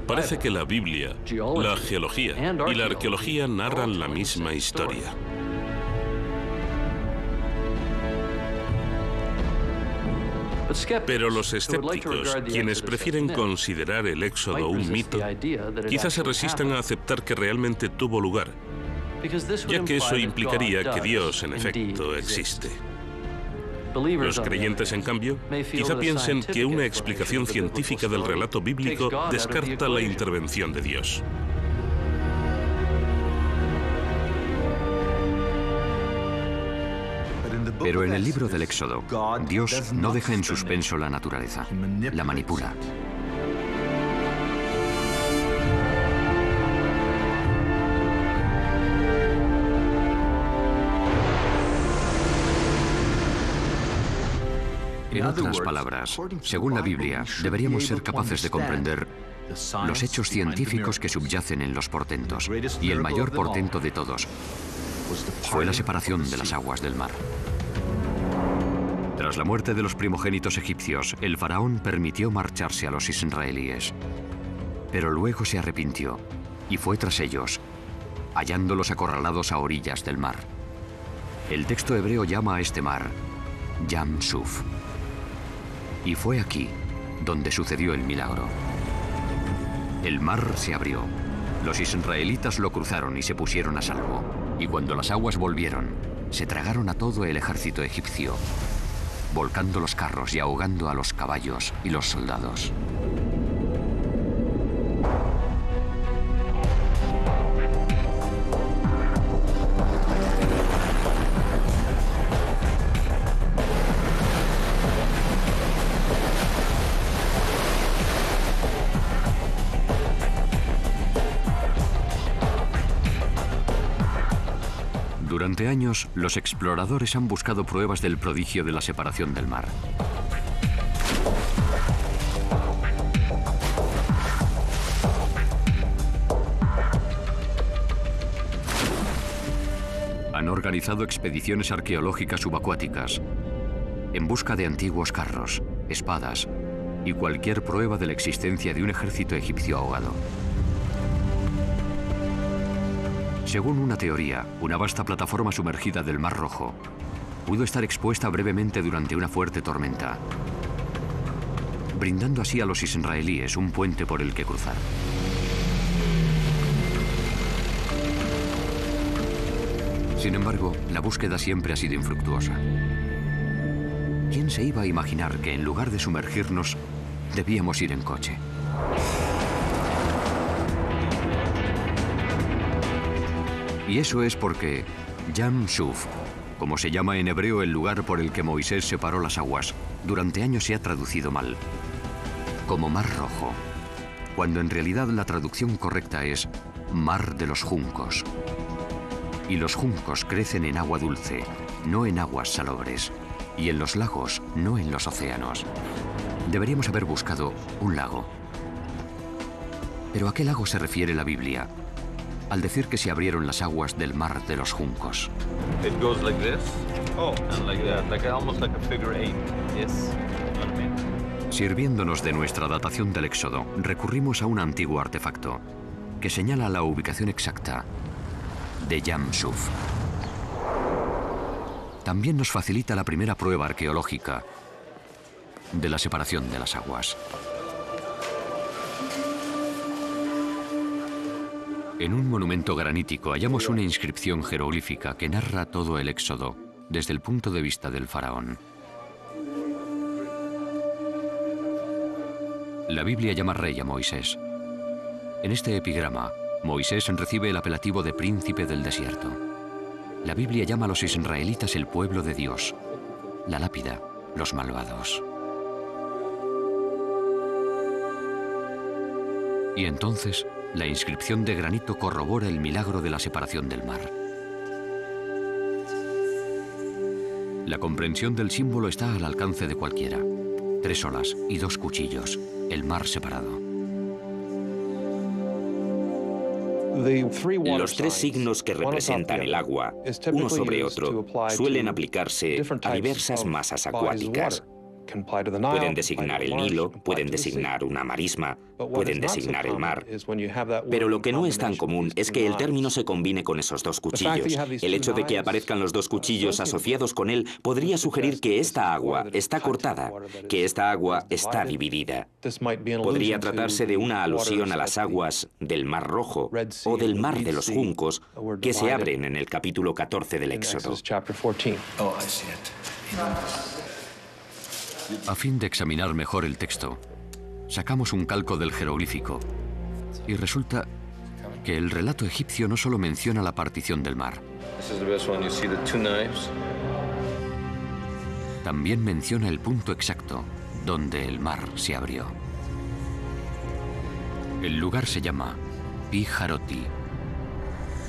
Parece que la Biblia, la geología y la arqueología narran la misma historia. Pero los escépticos, quienes prefieren considerar el Éxodo un mito, quizás se resistan a aceptar que realmente tuvo lugar, ya que eso implicaría que Dios, en efecto, existe. Los creyentes, en cambio, quizá piensen que una explicación científica del relato bíblico descarta la intervención de Dios. Pero en el libro del Éxodo, Dios no deja en suspenso la naturaleza, la manipula. En otras palabras, según la Biblia, deberíamos ser capaces de comprender los hechos científicos que subyacen en los portentos. Y el mayor portento de todos fue la separación de las aguas del mar. Tras la muerte de los primogénitos egipcios, el faraón permitió marcharse a los israelíes. Pero luego se arrepintió y fue tras ellos, hallándolos acorralados a orillas del mar. El texto hebreo llama a este mar Yam Suf. Y fue aquí donde sucedió el milagro. El mar se abrió. Los israelitas lo cruzaron y se pusieron a salvo. Y cuando las aguas volvieron, se tragaron a todo el ejército egipcio, volcando los carros y ahogando a los caballos y los soldados. Durante años, los exploradores han buscado pruebas del prodigio de la separación del mar. Han organizado expediciones arqueológicas subacuáticas en busca de antiguos carros, espadas y cualquier prueba de la existencia de un ejército egipcio ahogado. Según una teoría, una vasta plataforma sumergida del Mar Rojo pudo estar expuesta brevemente durante una fuerte tormenta, brindando así a los israelíes un puente por el que cruzar. Sin embargo, la búsqueda siempre ha sido infructuosa. ¿Quién se iba a imaginar que en lugar de sumergirnos, debíamos ir en coche? Y eso es porque Yam Suf, como se llama en hebreo el lugar por el que Moisés separó las aguas, durante años se ha traducido mal, como Mar Rojo, cuando en realidad la traducción correcta es Mar de los Juncos. Y los juncos crecen en agua dulce, no en aguas salobres, y en los lagos, no en los océanos. Deberíamos haber buscado un lago. ¿Pero a qué lago se refiere la Biblia al decir que se abrieron las aguas del Mar de los Juncos? Sirviéndonos de nuestra datación del Éxodo, recurrimos a un antiguo artefacto que señala la ubicación exacta de Yam Suf. También nos facilita la primera prueba arqueológica de la separación de las aguas. En un monumento granítico hallamos una inscripción jeroglífica que narra todo el Éxodo desde el punto de vista del faraón. La Biblia llama rey a Moisés. En este epigrama, Moisés recibe el apelativo de príncipe del desierto. La Biblia llama a los israelitas el pueblo de Dios, la lápida, los malvados. Y entonces, la inscripción de granito corrobora el milagro de la separación del mar. La comprensión del símbolo está al alcance de cualquiera. 3 olas y 2 cuchillos, el mar separado. Los 3 signos que representan el agua, uno sobre otro, suelen aplicarse a diversas masas acuáticas. Pueden designar el Nilo, pueden designar una marisma, pueden designar el mar. Pero lo que no es tan común es que el término se combine con esos 2 cuchillos. El hecho de que aparezcan los 2 cuchillos asociados con él podría sugerir que esta agua está cortada, que esta agua está dividida. Podría tratarse de una alusión a las aguas del Mar Rojo o del Mar de los Juncos que se abren en el capítulo 14 del Éxodo. A fin de examinar mejor el texto, sacamos un calco del jeroglífico y resulta que el relato egipcio no solo menciona la partición del mar, también menciona el punto exacto donde el mar se abrió. El lugar se llama Pi Hahiroth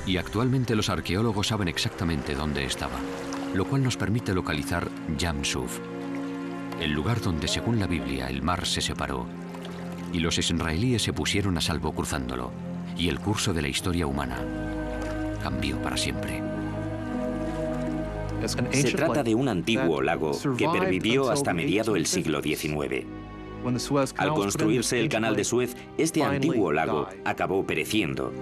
y actualmente los arqueólogos saben exactamente dónde estaba, lo cual nos permite localizar Yam Suf, el lugar donde, según la Biblia, el mar se separó y los israelíes se pusieron a salvo cruzándolo, y el curso de la historia humana cambió para siempre. Se trata de un antiguo lago que pervivió hasta mediado el siglo XIX. Al construirse el canal de Suez, este antiguo lago acabó pereciendo.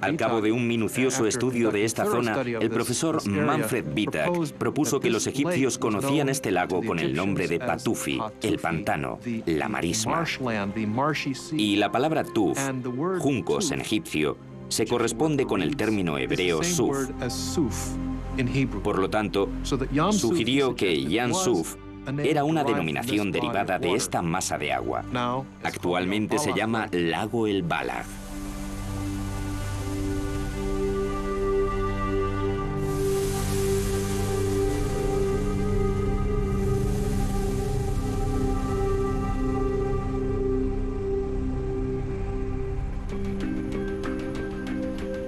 Al cabo de un minucioso estudio de esta zona, el profesor Manfred Wittak propuso que los egipcios conocían este lago con el nombre de Patufi, el pantano, la marisma. Y la palabra tuf, juncos en egipcio, se corresponde con el término hebreo suf. Por lo tanto, sugirió que Yam Suf era una denominación derivada de esta masa de agua. Actualmente se llama Lago El Balag.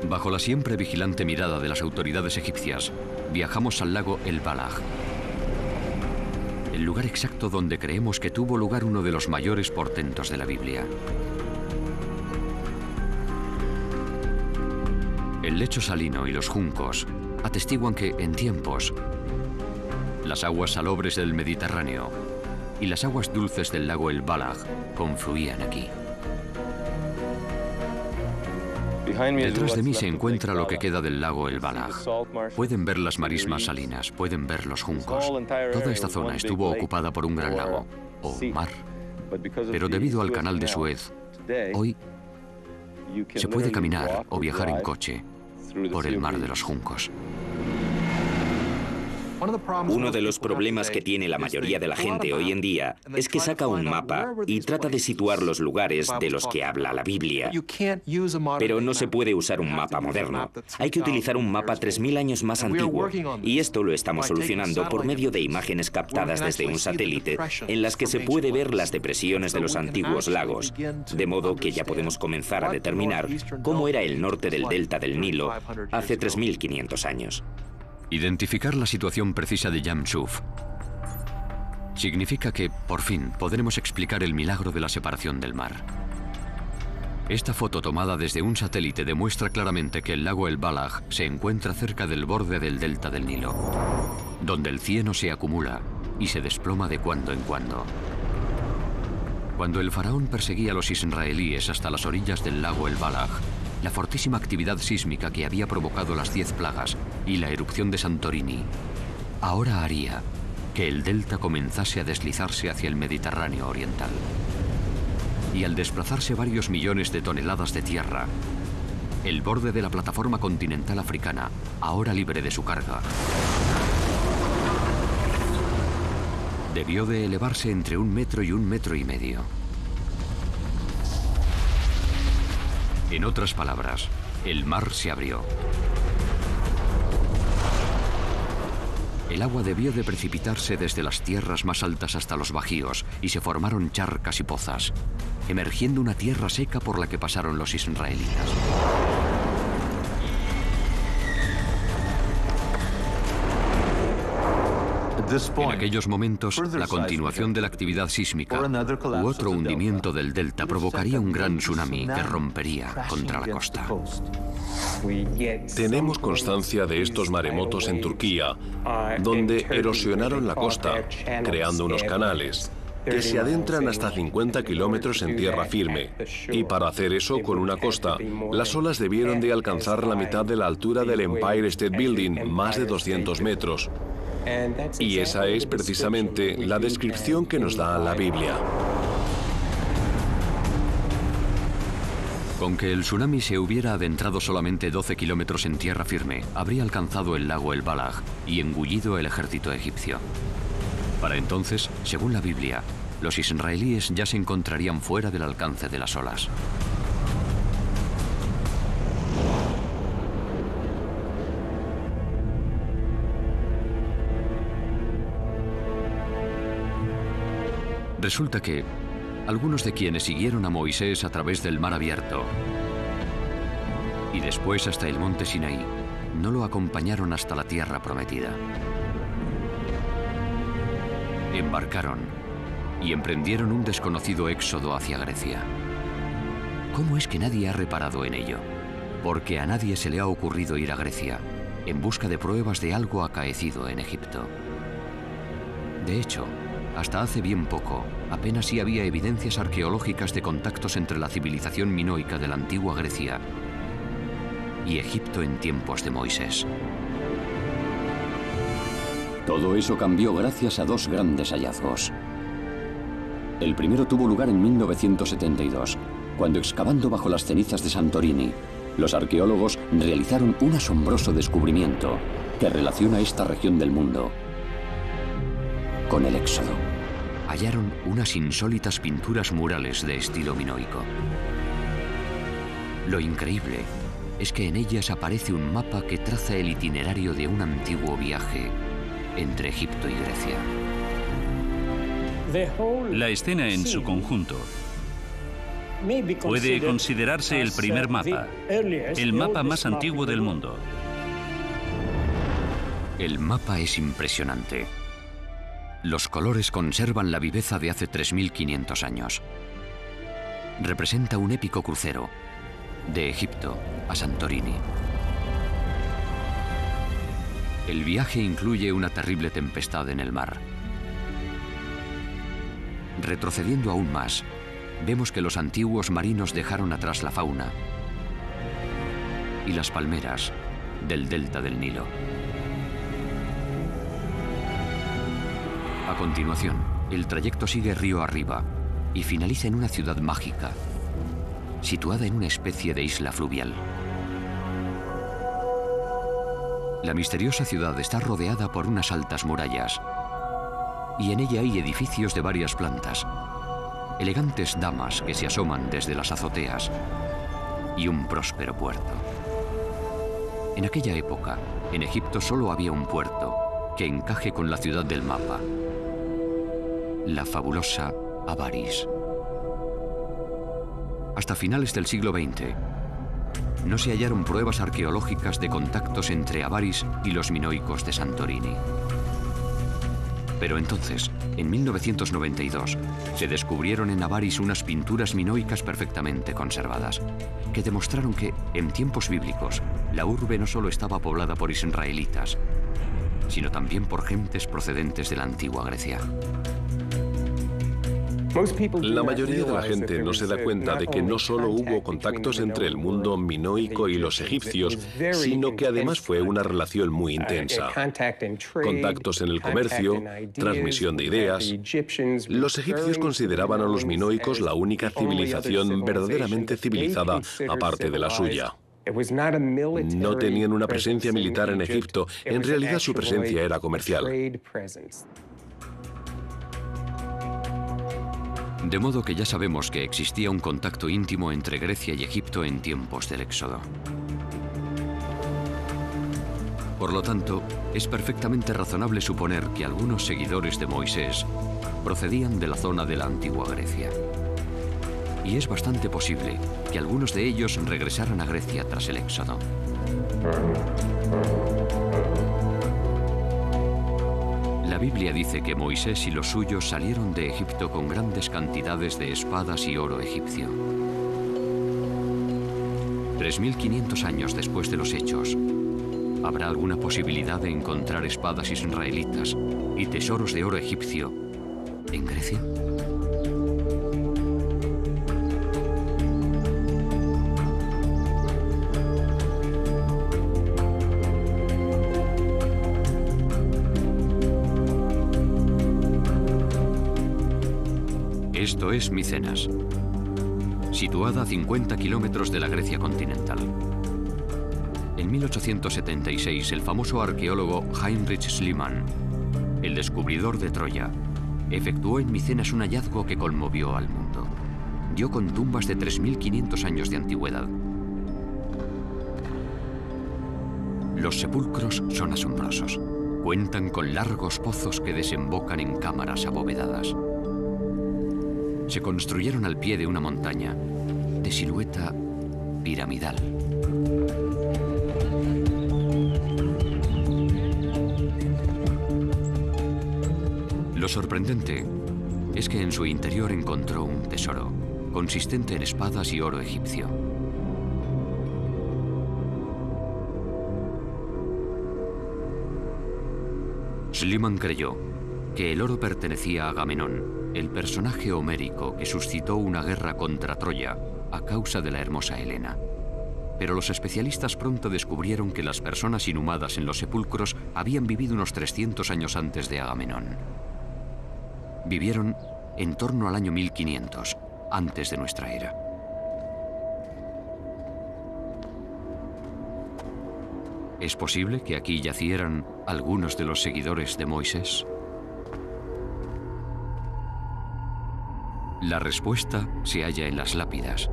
Bajo la siempre vigilante mirada de las autoridades egipcias, viajamos al lago El Balag, el lugar exacto donde creemos que tuvo lugar uno de los mayores portentos de la Biblia. El lecho salino y los juncos atestiguan que, en tiempos, las aguas salobres del Mediterráneo y las aguas dulces del lago El Balag confluían aquí. Detrás de mí se encuentra lo que queda del lago El Balag. Pueden ver las marismas salinas, pueden ver los juncos. Toda esta zona estuvo ocupada por un gran lago, o mar. Pero debido al canal de Suez, hoy se puede caminar o viajar en coche por el mar de los juncos. Uno de los problemas que tiene la mayoría de la gente hoy en día es que saca un mapa y trata de situar los lugares de los que habla la Biblia. Pero no se puede usar un mapa moderno. Hay que utilizar un mapa 3000 años más antiguo. Y esto lo estamos solucionando por medio de imágenes captadas desde un satélite en las que se puede ver las depresiones de los antiguos lagos. De modo que ya podemos comenzar a determinar cómo era el norte del delta del Nilo hace 3500 años. Identificar la situación precisa de Yam Suf significa que, por fin, podremos explicar el milagro de la separación del mar. Esta foto tomada desde un satélite demuestra claramente que el lago El Balag se encuentra cerca del borde del delta del Nilo, donde el cieno se acumula y se desploma de cuando en cuando. Cuando el faraón perseguía a los israelíes hasta las orillas del lago El Balag, la fortísima actividad sísmica que había provocado las 10 plagas y la erupción de Santorini ahora haría que el delta comenzase a deslizarse hacia el Mediterráneo oriental. Y al desplazarse varios millones de toneladas de tierra, el borde de la plataforma continental africana, ahora libre de su carga, debió de elevarse entre 1 metro y 1,5 metros. En otras palabras, el mar se abrió. El agua debió de precipitarse desde las tierras más altas hasta los bajíos y se formaron charcas y pozas, emergiendo una tierra seca por la que pasaron los israelitas. En aquellos momentos, la continuación de la actividad sísmica u otro hundimiento del delta provocaría un gran tsunami que rompería contra la costa. Tenemos constancia de estos maremotos en Turquía, donde erosionaron la costa, creando unos canales que se adentran hasta 50 kilómetros en tierra firme. Y para hacer eso con una costa, las olas debieron de alcanzar la mitad de la altura del Empire State Building, más de 200 metros. Y esa es precisamente la descripción que nos da la Biblia. Con que el tsunami se hubiera adentrado solamente 12 kilómetros en tierra firme, habría alcanzado el lago El Balag y engullido el ejército egipcio. Para entonces, según la Biblia, los israelíes ya se encontrarían fuera del alcance de las olas. Resulta que algunos de quienes siguieron a Moisés a través del mar abierto y después hasta el monte Sinaí, no lo acompañaron hasta la tierra prometida. Embarcaron y emprendieron un desconocido éxodo hacia Grecia. ¿Cómo es que nadie ha reparado en ello? Porque a nadie se le ha ocurrido ir a Grecia en busca de pruebas de algo acaecido en Egipto. De hecho, hasta hace bien poco, apenas sí había evidencias arqueológicas de contactos entre la civilización minoica de la antigua Grecia y Egipto en tiempos de Moisés. Todo eso cambió gracias a dos grandes hallazgos. El primero tuvo lugar en 1972, cuando excavando bajo las cenizas de Santorini, los arqueólogos realizaron un asombroso descubrimiento que relaciona esta región del mundo con el Éxodo. Hallaron unas insólitas pinturas murales de estilo minoico. Lo increíble es que en ellas aparece un mapa que traza el itinerario de un antiguo viaje entre Egipto y Grecia. La escena en su conjunto puede considerarse el primer mapa, el mapa más antiguo del mundo. El mapa es impresionante. Los colores conservan la viveza de hace 3.500 años. Representa un épico crucero de Egipto a Santorini. El viaje incluye una terrible tempestad en el mar. Retrocediendo aún más, vemos que los antiguos marinos dejaron atrás la fauna y las palmeras del delta del Nilo. A continuación, el trayecto sigue río arriba y finaliza en una ciudad mágica, situada en una especie de isla fluvial. La misteriosa ciudad está rodeada por unas altas murallas y en ella hay edificios de varias plantas, elegantes damas que se asoman desde las azoteas y un próspero puerto. En aquella época, en Egipto solo había un puerto que encaje con la ciudad del mapa: la fabulosa Avaris. Hasta finales del siglo XX, no se hallaron pruebas arqueológicas de contactos entre Avaris y los minoicos de Santorini. Pero entonces, en 1992, se descubrieron en Avaris unas pinturas minoicas perfectamente conservadas, que demostraron que, en tiempos bíblicos, la urbe no solo estaba poblada por israelitas, sino también por gentes procedentes de la antigua Grecia. La mayoría de la gente no se da cuenta de que no solo hubo contactos entre el mundo minoico y los egipcios, sino que además fue una relación muy intensa. Contactos en el comercio, transmisión de ideas. Los egipcios consideraban a los minoicos la única civilización verdaderamente civilizada, aparte de la suya. No tenían una presencia militar en Egipto, en realidad su presencia era comercial. De modo que ya sabemos que existía un contacto íntimo entre Grecia y Egipto en tiempos del Éxodo. Por lo tanto, es perfectamente razonable suponer que algunos seguidores de Moisés procedían de la zona de la antigua Grecia. Y es bastante posible que algunos de ellos regresaran a Grecia tras el Éxodo. La Biblia dice que Moisés y los suyos salieron de Egipto con grandes cantidades de espadas y oro egipcio. 3.500 años después de los hechos, ¿habrá alguna posibilidad de encontrar espadas israelitas y tesoros de oro egipcio en Grecia? Esto es Micenas, situada a 50 kilómetros de la Grecia continental. En 1876, el famoso arqueólogo Heinrich Schliemann, el descubridor de Troya, efectuó en Micenas un hallazgo que conmovió al mundo. Dio con tumbas de 3.500 años de antigüedad. Los sepulcros son asombrosos. Cuentan con largos pozos que desembocan en cámaras abovedadas. Se construyeron al pie de una montaña de silueta piramidal. Lo sorprendente es que en su interior encontró un tesoro, consistente en espadas y oro egipcio. Schliemann creyó que el oro pertenecía a Agamenón, el personaje homérico que suscitó una guerra contra Troya a causa de la hermosa Helena. Pero los especialistas pronto descubrieron que las personas inhumadas en los sepulcros habían vivido unos 300 años antes de Agamenón. Vivieron en torno al año 1500, antes de nuestra era. ¿Es posible que aquí yacieran algunos de los seguidores de Moisés? La respuesta se halla en las lápidas,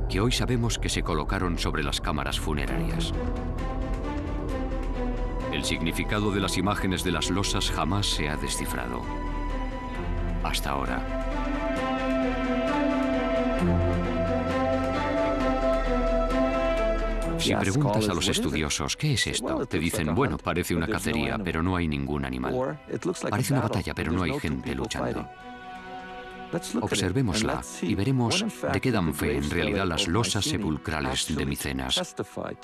que hoy sabemos que se colocaron sobre las cámaras funerarias. El significado de las imágenes de las losas jamás se ha descifrado. Hasta ahora. Si preguntas a los estudiosos, ¿qué es esto?, te dicen, bueno, parece una cacería, pero no hay ningún animal. Parece una batalla, pero no hay gente luchando. Observémosla y veremos de qué dan fe en realidad las losas sepulcrales de Micenas,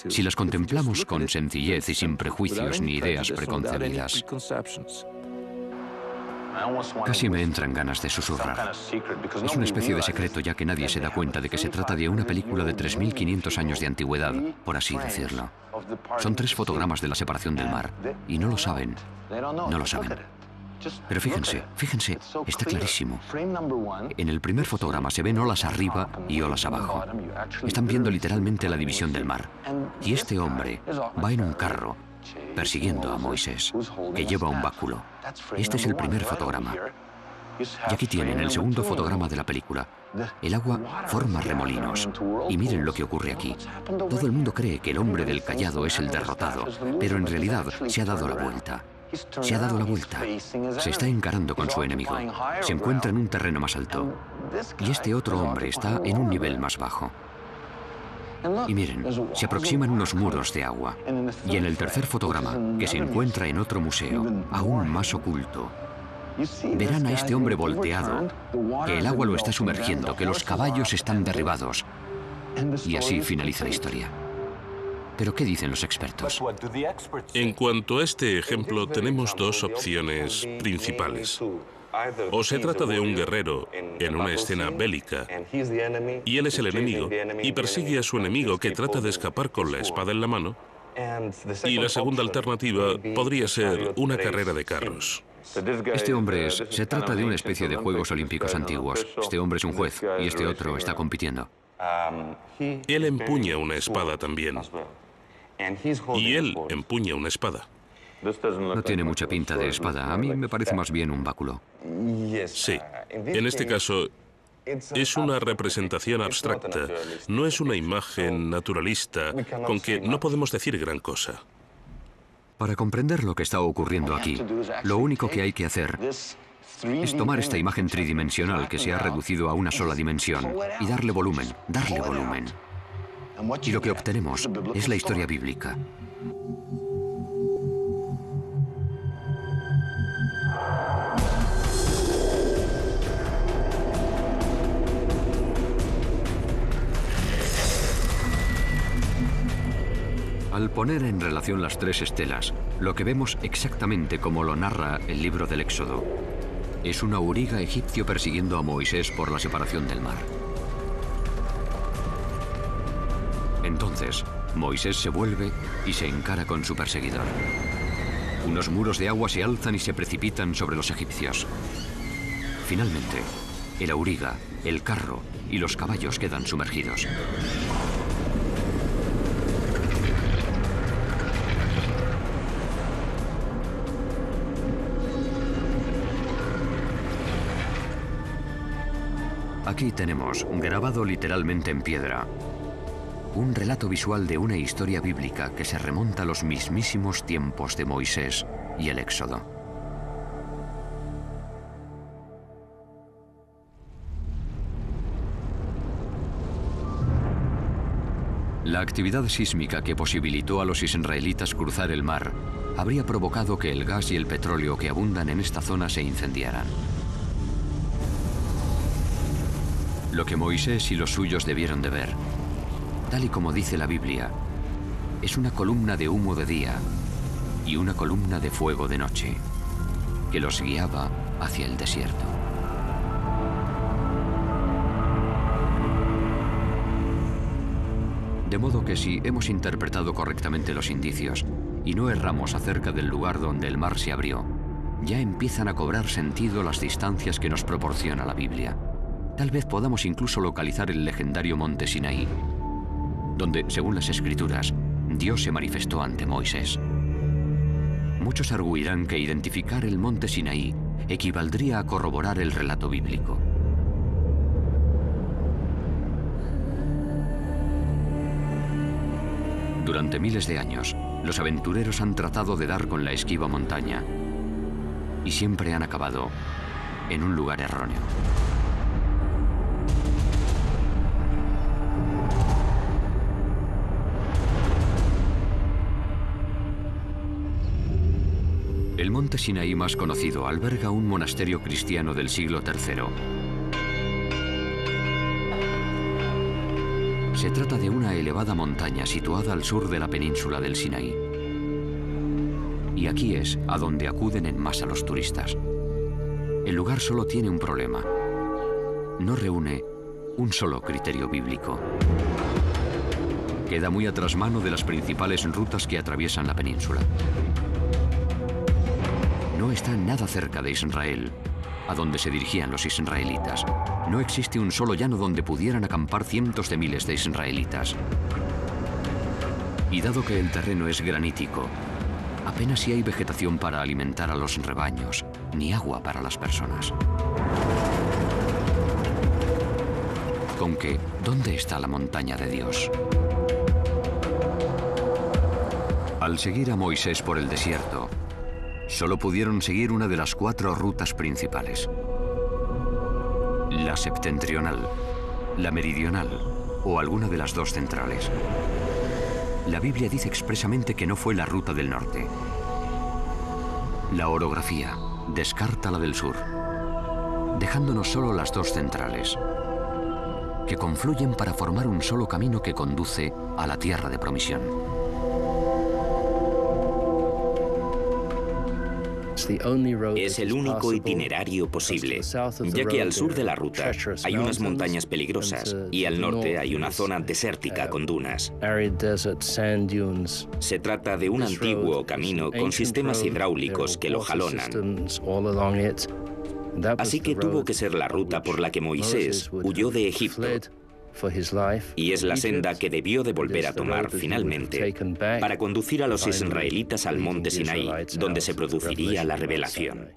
si las contemplamos con sencillez y sin prejuicios ni ideas preconcebidas. Casi me entran ganas de susurrar. Es una especie de secreto, ya que nadie se da cuenta de que se trata de una película de 3.500 años de antigüedad, por así decirlo. Son 3 fotogramas de la separación del mar, y no lo saben. No lo saben. Pero fíjense, está clarísimo. En el primer fotograma se ven olas arriba y olas abajo. Están viendo literalmente la división del mar. Y este hombre va en un carro persiguiendo a Moisés, que lleva un báculo. Este es el primer fotograma. Y aquí tienen el segundo fotograma de la película. El agua forma remolinos. Y miren lo que ocurre aquí. Todo el mundo cree que el hombre del cayado es el derrotado, pero en realidad se ha dado la vuelta. Se ha dado la vuelta. Se está encarando con su enemigo. Se encuentra en un terreno más alto. Y este otro hombre está en un nivel más bajo. Y miren, se aproximan unos muros de agua. Y en el tercer fotograma, que se encuentra en otro museo, aún más oculto, verán a este hombre volteado, que el agua lo está sumergiendo, que los caballos están derribados. Y así finaliza la historia. ¿Pero qué dicen los expertos? En cuanto a este ejemplo, tenemos 2 opciones principales. O se trata de un guerrero en una escena bélica, y él es el enemigo, y persigue a su enemigo que trata de escapar con la espada en la mano. Y la segunda alternativa podría ser una carrera de carros. Este hombre se trata de una especie de Juegos Olímpicos antiguos. Este hombre es un juez, y este otro está compitiendo. Él empuña una espada también. Y él empuña una espada. No tiene mucha pinta de espada. A mí me parece más bien un báculo. Sí. En este caso, es una representación abstracta. No es una imagen naturalista con que no podemos decir gran cosa. Para comprender lo que está ocurriendo aquí, lo único que hay que hacer es tomar esta imagen tridimensional que se ha reducido a una sola dimensión y darle volumen, Y lo que obtenemos es la historia bíblica. Al poner en relación las tres estelas, lo que vemos exactamente como lo narra el libro del Éxodo es un auriga egipcio persiguiendo a Moisés por la separación del mar. Entonces, Moisés se vuelve y se encara con su perseguidor. Unos muros de agua se alzan y se precipitan sobre los egipcios. Finalmente, el auriga, el carro y los caballos quedan sumergidos. Aquí tenemos, grabado literalmente en piedra, un relato visual de una historia bíblica que se remonta a los mismísimos tiempos de Moisés y el Éxodo. La actividad sísmica que posibilitó a los israelitas cruzar el mar habría provocado que el gas y el petróleo que abundan en esta zona se incendiaran. Lo que Moisés y los suyos debieron de ver, tal y como dice la Biblia, es una columna de humo de día y una columna de fuego de noche que los guiaba hacia el desierto. De modo que si hemos interpretado correctamente los indicios y no erramos acerca del lugar donde el mar se abrió, ya empiezan a cobrar sentido las distancias que nos proporciona la Biblia. Tal vez podamos incluso localizar el legendario monte Sinaí, donde, según las Escrituras, Dios se manifestó ante Moisés. Muchos arguirán que identificar el monte Sinaí equivaldría a corroborar el relato bíblico. Durante miles de años, los aventureros han tratado de dar con la esquiva montaña y siempre han acabado en un lugar erróneo. El monte Sinaí más conocido alberga un monasterio cristiano del siglo III. Se trata de una elevada montaña situada al sur de la península del Sinaí. Y aquí es a donde acuden en masa los turistas. El lugar solo tiene un problema. No reúne un solo criterio bíblico. Queda muy a trasmano de las principales rutas que atraviesan la península. No está nada cerca de Israel, a donde se dirigían los israelitas. No existe un solo llano donde pudieran acampar cientos de miles de israelitas. Y dado que el terreno es granítico, apenas si hay vegetación para alimentar a los rebaños, ni agua para las personas. Con que, ¿dónde está la montaña de Dios? Al seguir a Moisés por el desierto, solo pudieron seguir una de las 4 rutas principales: la septentrional, la meridional o alguna de las 2 centrales. La Biblia dice expresamente que no fue la ruta del norte. La orografía descarta la del sur, dejándonos solo las 2 centrales, que confluyen para formar un solo camino que conduce a la tierra de promisión. Es el único itinerario posible, ya que al sur de la ruta hay unas montañas peligrosas y al norte hay una zona desértica con dunas. Se trata de un antiguo camino con sistemas hidráulicos que lo jalonan. Así que tuvo que ser la ruta por la que Moisés huyó de Egipto. Y es la senda que debió de volver a tomar finalmente para conducir a los israelitas al monte Sinaí, donde se produciría la revelación.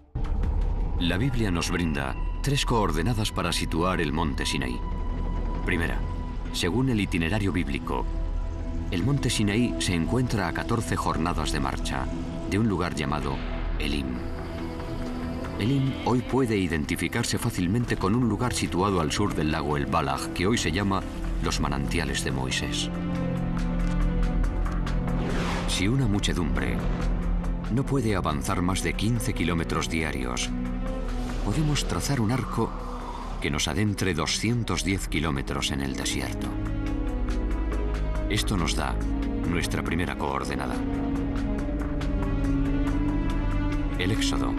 La Biblia nos brinda 3 coordenadas para situar el monte Sinaí. Primera, según el itinerario bíblico, el monte Sinaí se encuentra a 14 jornadas de marcha de un lugar llamado Elim. Elim hoy puede identificarse fácilmente con un lugar situado al sur del lago El Balaj, que hoy se llama los manantiales de Moisés. Si una muchedumbre no puede avanzar más de 15 kilómetros diarios, podemos trazar un arco que nos adentre 210 kilómetros en el desierto. Esto nos da nuestra primera coordenada. El Éxodo,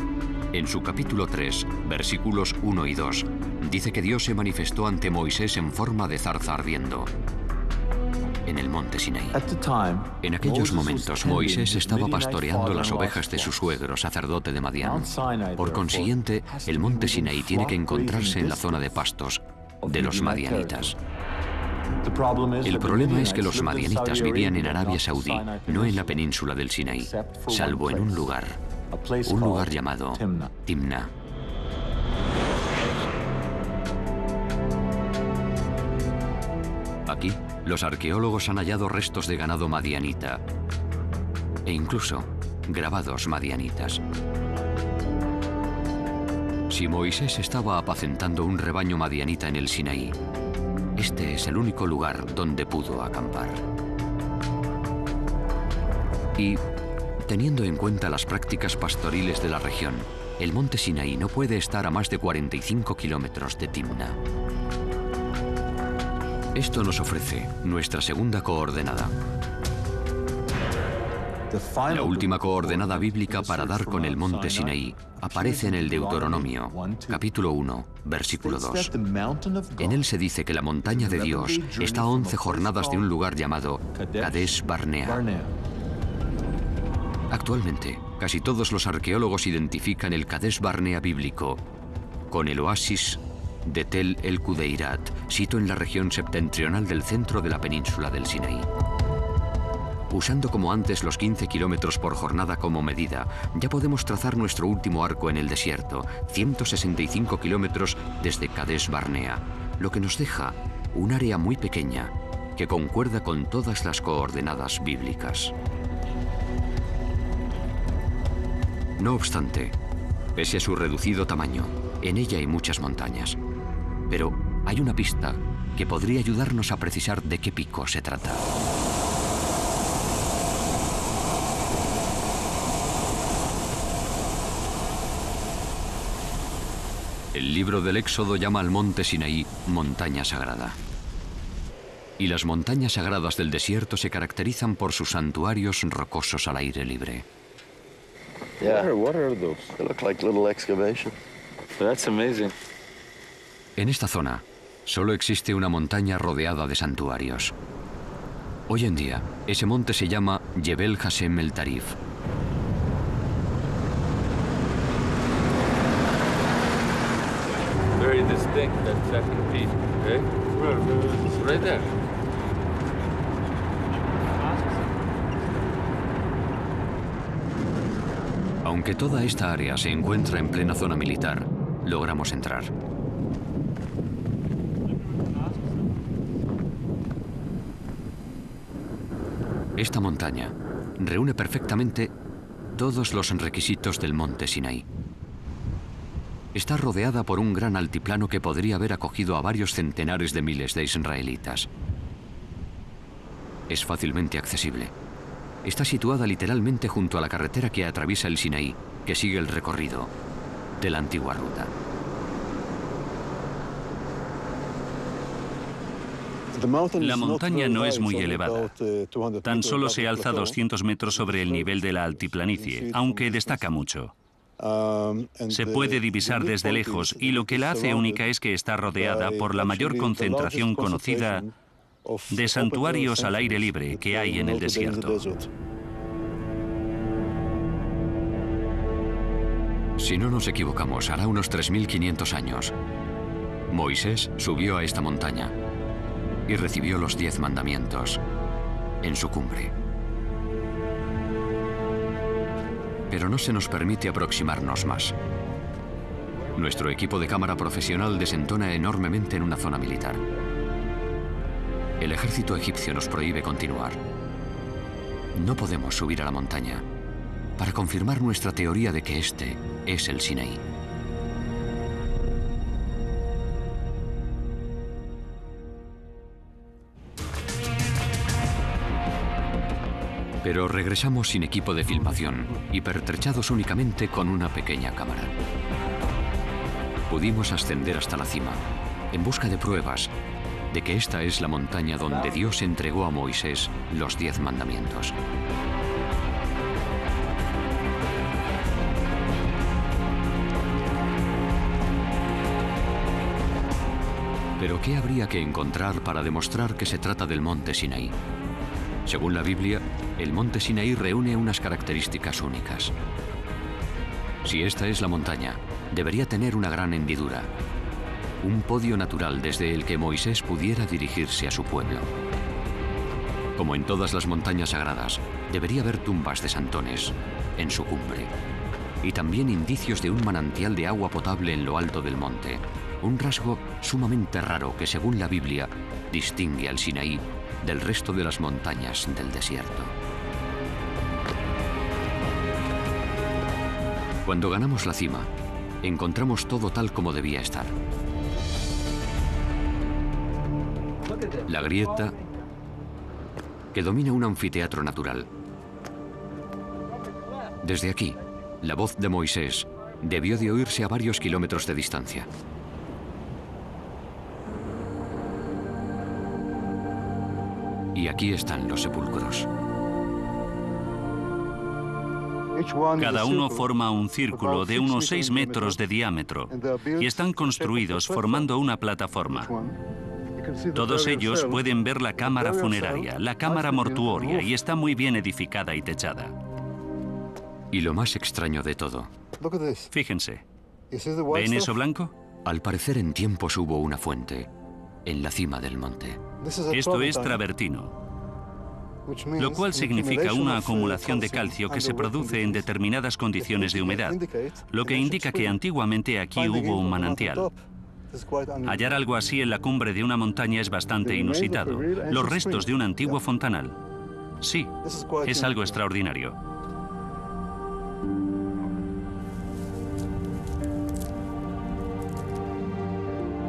en su capítulo 3, versículos 1 y 2, dice que Dios se manifestó ante Moisés en forma de zarza ardiendo en el monte Sinaí. En aquellos momentos, Moisés estaba pastoreando las ovejas de su suegro, sacerdote de Madián. Por consiguiente, el monte Sinaí tiene que encontrarse en la zona de pastos de los madianitas. El problema es que los madianitas vivían en Arabia Saudí, no en la península del Sinaí, salvo en un lugar llamado Timna. Aquí, los arqueólogos han hallado restos de ganado madianita e incluso grabados madianitas. Si Moisés estaba apacentando un rebaño madianita en el Sinaí, este es el único lugar donde pudo acampar. Y, teniendo en cuenta las prácticas pastoriles de la región, el monte Sinaí no puede estar a más de 45 kilómetros de Timna. Esto nos ofrece nuestra segunda coordenada. La última coordenada bíblica para dar con el monte Sinaí aparece en el Deuteronomio, capítulo 1, versículo 2. En él se dice que la montaña de Dios está a 11 jornadas de un lugar llamado Kadesh Barnea. Actualmente, casi todos los arqueólogos identifican el Kadesh Barnea bíblico con el oasis de Tel el Kudeirat, sito en la región septentrional del centro de la península del Sinaí. Usando como antes los 15 kilómetros por jornada como medida, ya podemos trazar nuestro último arco en el desierto, 165 kilómetros desde Kadesh Barnea, lo que nos deja un área muy pequeña que concuerda con todas las coordenadas bíblicas. No obstante, pese a su reducido tamaño, en ella hay muchas montañas. Pero hay una pista que podría ayudarnos a precisar de qué pico se trata. El libro del Éxodo llama al monte Sinaí montaña sagrada. Y las montañas sagradas del desierto se caracterizan por sus santuarios rocosos al aire libre. What are those? They look like little excavation. That's amazing. En esta zona, solo existe una montaña rodeada de santuarios. Hoy en día, ese monte se llama Jebel Hashem el Tarif. Very distinct, that second piece, okay? Right there. Aunque toda esta área se encuentra en plena zona militar, logramos entrar. Esta montaña reúne perfectamente todos los requisitos del monte Sinaí. Está rodeada por un gran altiplano que podría haber acogido a varios centenares de miles de israelitas. Es fácilmente accesible. Está situada literalmente junto a la carretera que atraviesa el Sinaí, que sigue el recorrido de la antigua ruta. La montaña no es muy elevada. Tan solo se alza 200 metros sobre el nivel de la altiplanicie, aunque destaca mucho. Se puede divisar desde lejos y lo que la hace única es que está rodeada por la mayor concentración conocida de santuarios al aire libre que hay en el desierto. Si no nos equivocamos, hará unos 3.500 años, Moisés subió a esta montaña y recibió los 10 mandamientos en su cumbre. Pero no se nos permite aproximarnos más. Nuestro equipo de cámara profesional desentona enormemente en una zona militar. El ejército egipcio nos prohíbe continuar. No podemos subir a la montaña. para confirmar nuestra teoría de que este es el Sinaí. Pero regresamos sin equipo de filmación y pertrechados únicamente con una pequeña cámara. Pudimos ascender hasta la cima, en busca de pruebas de que esta es la montaña donde Dios entregó a Moisés los 10 mandamientos. Pero ¿qué habría que encontrar para demostrar que se trata del monte Sinaí? Según la Biblia, el monte Sinaí reúne unas características únicas. Si esta es la montaña, debería tener una gran hendidura, un podio natural desde el que Moisés pudiera dirigirse a su pueblo. Como en todas las montañas sagradas, debería haber tumbas de santones en su cumbre, y también indicios de un manantial de agua potable en lo alto del monte, un rasgo sumamente raro que, según la Biblia, distingue al Sinaí del resto de las montañas del desierto. Cuando ganamos la cima, encontramos todo tal como debía estar. La grieta que domina un anfiteatro natural. Desde aquí, la voz de Moisés debió de oírse a varios kilómetros de distancia. Y aquí están los sepulcros. Cada uno forma un círculo de unos 6 metros de diámetro y están construidos formando una plataforma. Todos ellos pueden ver la cámara funeraria, la cámara mortuoria, y está muy bien edificada y techada. Y lo más extraño de todo. Fíjense. ¿Ven eso blanco? Al parecer en tiempos hubo una fuente en la cima del monte. Esto es travertino, lo cual significa una acumulación de calcio que se produce en determinadas condiciones de humedad, lo que indica que antiguamente aquí hubo un manantial. Hallar algo así en la cumbre de una montaña es bastante inusitado. Los restos de un antiguo fontanal. Sí, es algo extraordinario.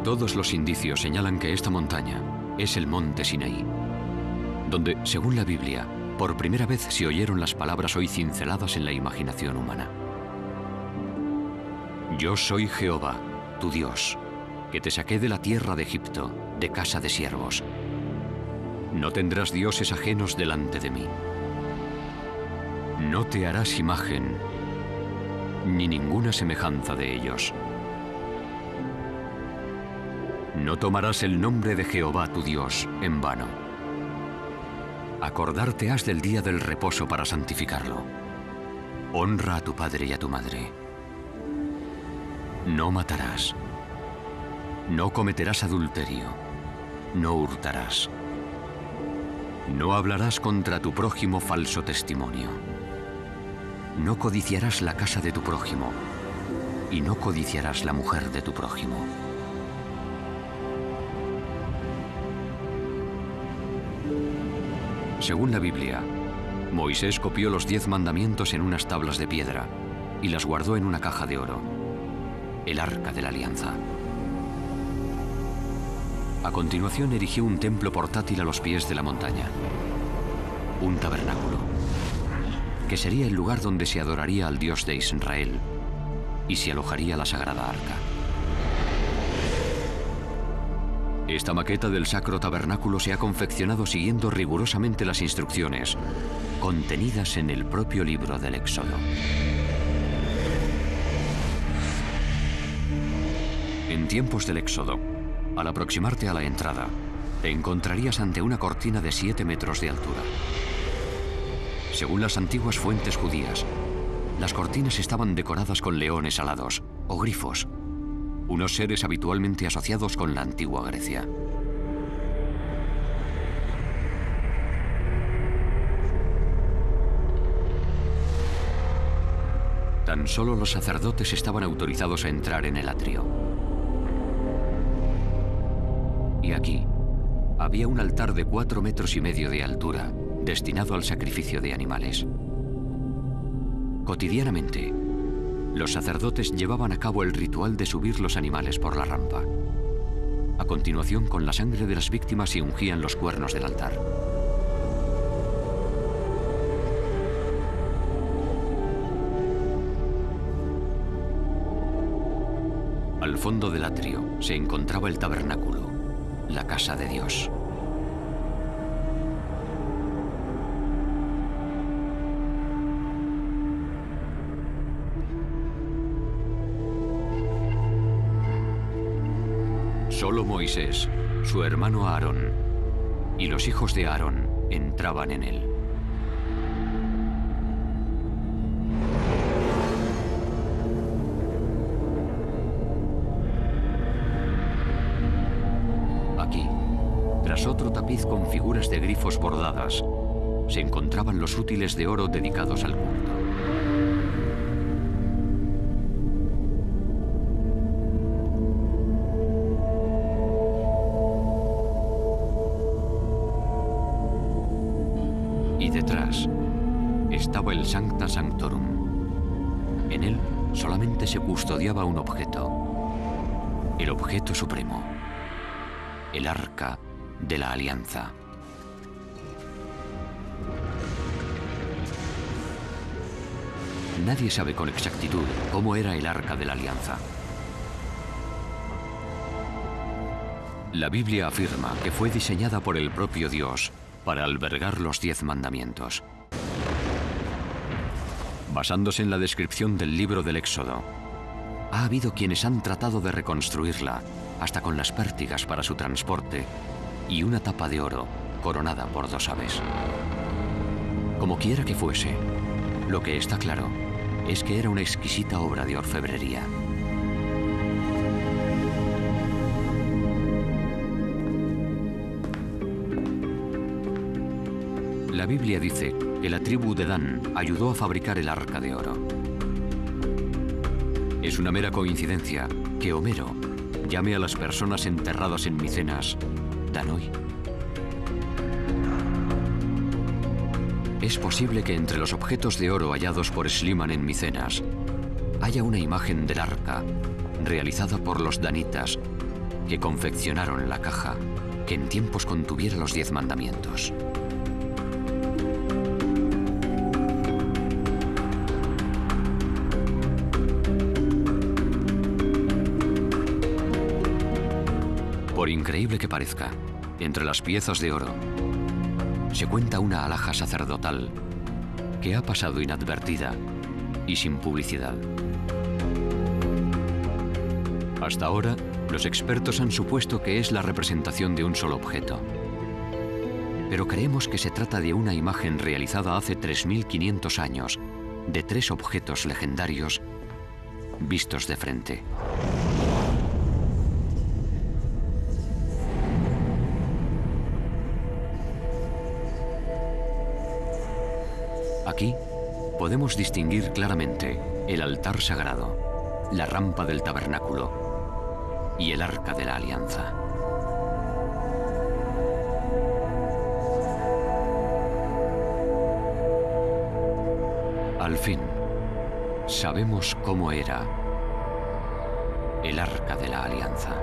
Todos los indicios señalan que esta montaña es el monte Sinaí, donde, según la Biblia, por primera vez se oyeron las palabras hoy cinceladas en la imaginación humana. Yo soy Jehová, tu Dios, que te saqué de la tierra de Egipto, de casa de siervos. No tendrás dioses ajenos delante de mí. No te harás imagen, ni ninguna semejanza de ellos. No tomarás el nombre de Jehová tu Dios en vano. Acordarte has del día del reposo para santificarlo. Honra a tu padre y a tu madre. No matarás. No cometerás adulterio. No hurtarás. No hablarás contra tu prójimo falso testimonio. No codiciarás la casa de tu prójimo. Y no codiciarás la mujer de tu prójimo. Según la Biblia, Moisés copió los 10 mandamientos en unas tablas de piedra y las guardó en una caja de oro, el Arca de la Alianza. A continuación erigió un templo portátil a los pies de la montaña, un tabernáculo, que sería el lugar donde se adoraría al Dios de Israel y se alojaría la Sagrada Arca. Esta maqueta del Sacro Tabernáculo se ha confeccionado siguiendo rigurosamente las instrucciones contenidas en el propio libro del Éxodo. En tiempos del Éxodo, al aproximarte a la entrada, te encontrarías ante una cortina de 7 metros de altura. Según las antiguas fuentes judías, las cortinas estaban decoradas con leones alados o grifos, unos seres habitualmente asociados con la antigua Grecia. Tan solo los sacerdotes estaban autorizados a entrar en el atrio. Y aquí había un altar de 4,5 metros de altura, destinado al sacrificio de animales. Cotidianamente, los sacerdotes llevaban a cabo el ritual de subir los animales por la rampa. A continuación, con la sangre de las víctimas se ungían los cuernos del altar. Al fondo del atrio se encontraba el tabernáculo, la casa de Dios. Solo Moisés, su hermano Aarón y los hijos de Aarón entraban en él. Aquí, tras otro tapiz con figuras de grifos bordadas, se encontraban los útiles de oro dedicados al culto. Y detrás estaba el Sancta Sanctorum. En él solamente se custodiaba un objeto, el objeto supremo, el Arca de la Alianza. Nadie sabe con exactitud cómo era el Arca de la Alianza. La Biblia afirma que fue diseñada por el propio Dios para albergar los 10 mandamientos. Basándose en la descripción del libro del Éxodo, ha habido quienes han tratado de reconstruirla, hasta con las pértigas para su transporte y una tapa de oro coronada por 2 aves. Como quiera que fuese, lo que está claro es que era una exquisita obra de orfebrería. La Biblia dice que la tribu de Dan ayudó a fabricar el arca de oro. Es una mera coincidencia que Homero llame a las personas enterradas en Micenas Danoi. Es posible que entre los objetos de oro hallados por Schliemann en Micenas haya una imagen del arca realizada por los danitas que confeccionaron la caja que en tiempos contuviera los 10 mandamientos. Por increíble que parezca, entre las piezas de oro se cuenta una alhaja sacerdotal que ha pasado inadvertida y sin publicidad. Hasta ahora, los expertos han supuesto que es la representación de un solo objeto. Pero creemos que se trata de una imagen realizada hace 3500 años de 3 objetos legendarios vistos de frente. Aquí podemos distinguir claramente el altar sagrado, la rampa del tabernáculo y el arca de la alianza. Al fin, sabemos cómo era el arca de la alianza.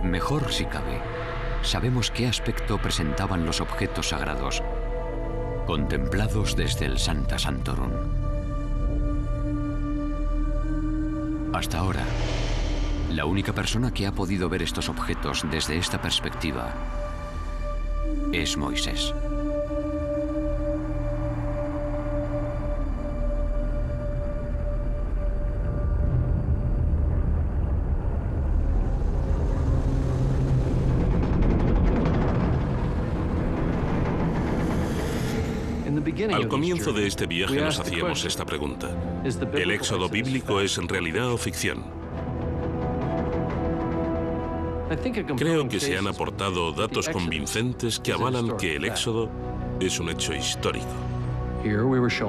Mejor si cabe, sabemos qué aspecto presentaban los objetos sagrados, contemplados desde el Sancta Sanctorum. Hasta ahora, la única persona que ha podido ver estos objetos desde esta perspectiva es Moisés. Al comienzo de este viaje nos hacíamos esta pregunta. ¿El éxodo bíblico es en realidad o ficción? Creo que se han aportado datos convincentes que avalan que el éxodo es un hecho histórico.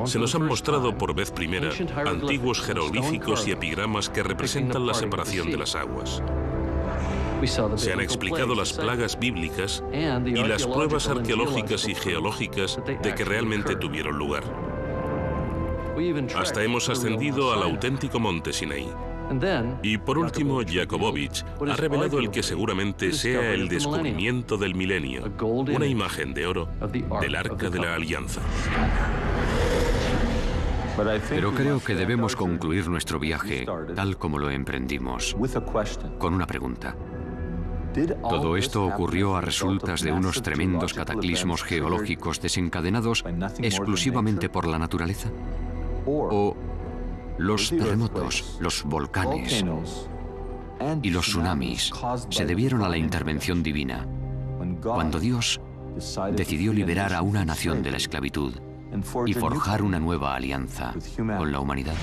Se nos han mostrado por vez primera antiguos jeroglíficos y epigramas que representan la separación de las aguas. Se han explicado las plagas bíblicas y las pruebas arqueológicas y geológicas de que realmente tuvieron lugar. Hasta hemos ascendido al auténtico monte Sinaí. Y por último, Jakobovich ha revelado el que seguramente sea el descubrimiento del milenio, una imagen de oro del Arca de la Alianza. Pero creo que debemos concluir nuestro viaje, tal como lo emprendimos, con una pregunta. ¿Todo esto ocurrió a resultas de unos tremendos cataclismos geológicos desencadenados exclusivamente por la naturaleza? ¿O los terremotos, los volcanes y los tsunamis se debieron a la intervención divina, cuando Dios decidió liberar a una nación de la esclavitud y forjar una nueva alianza con la humanidad?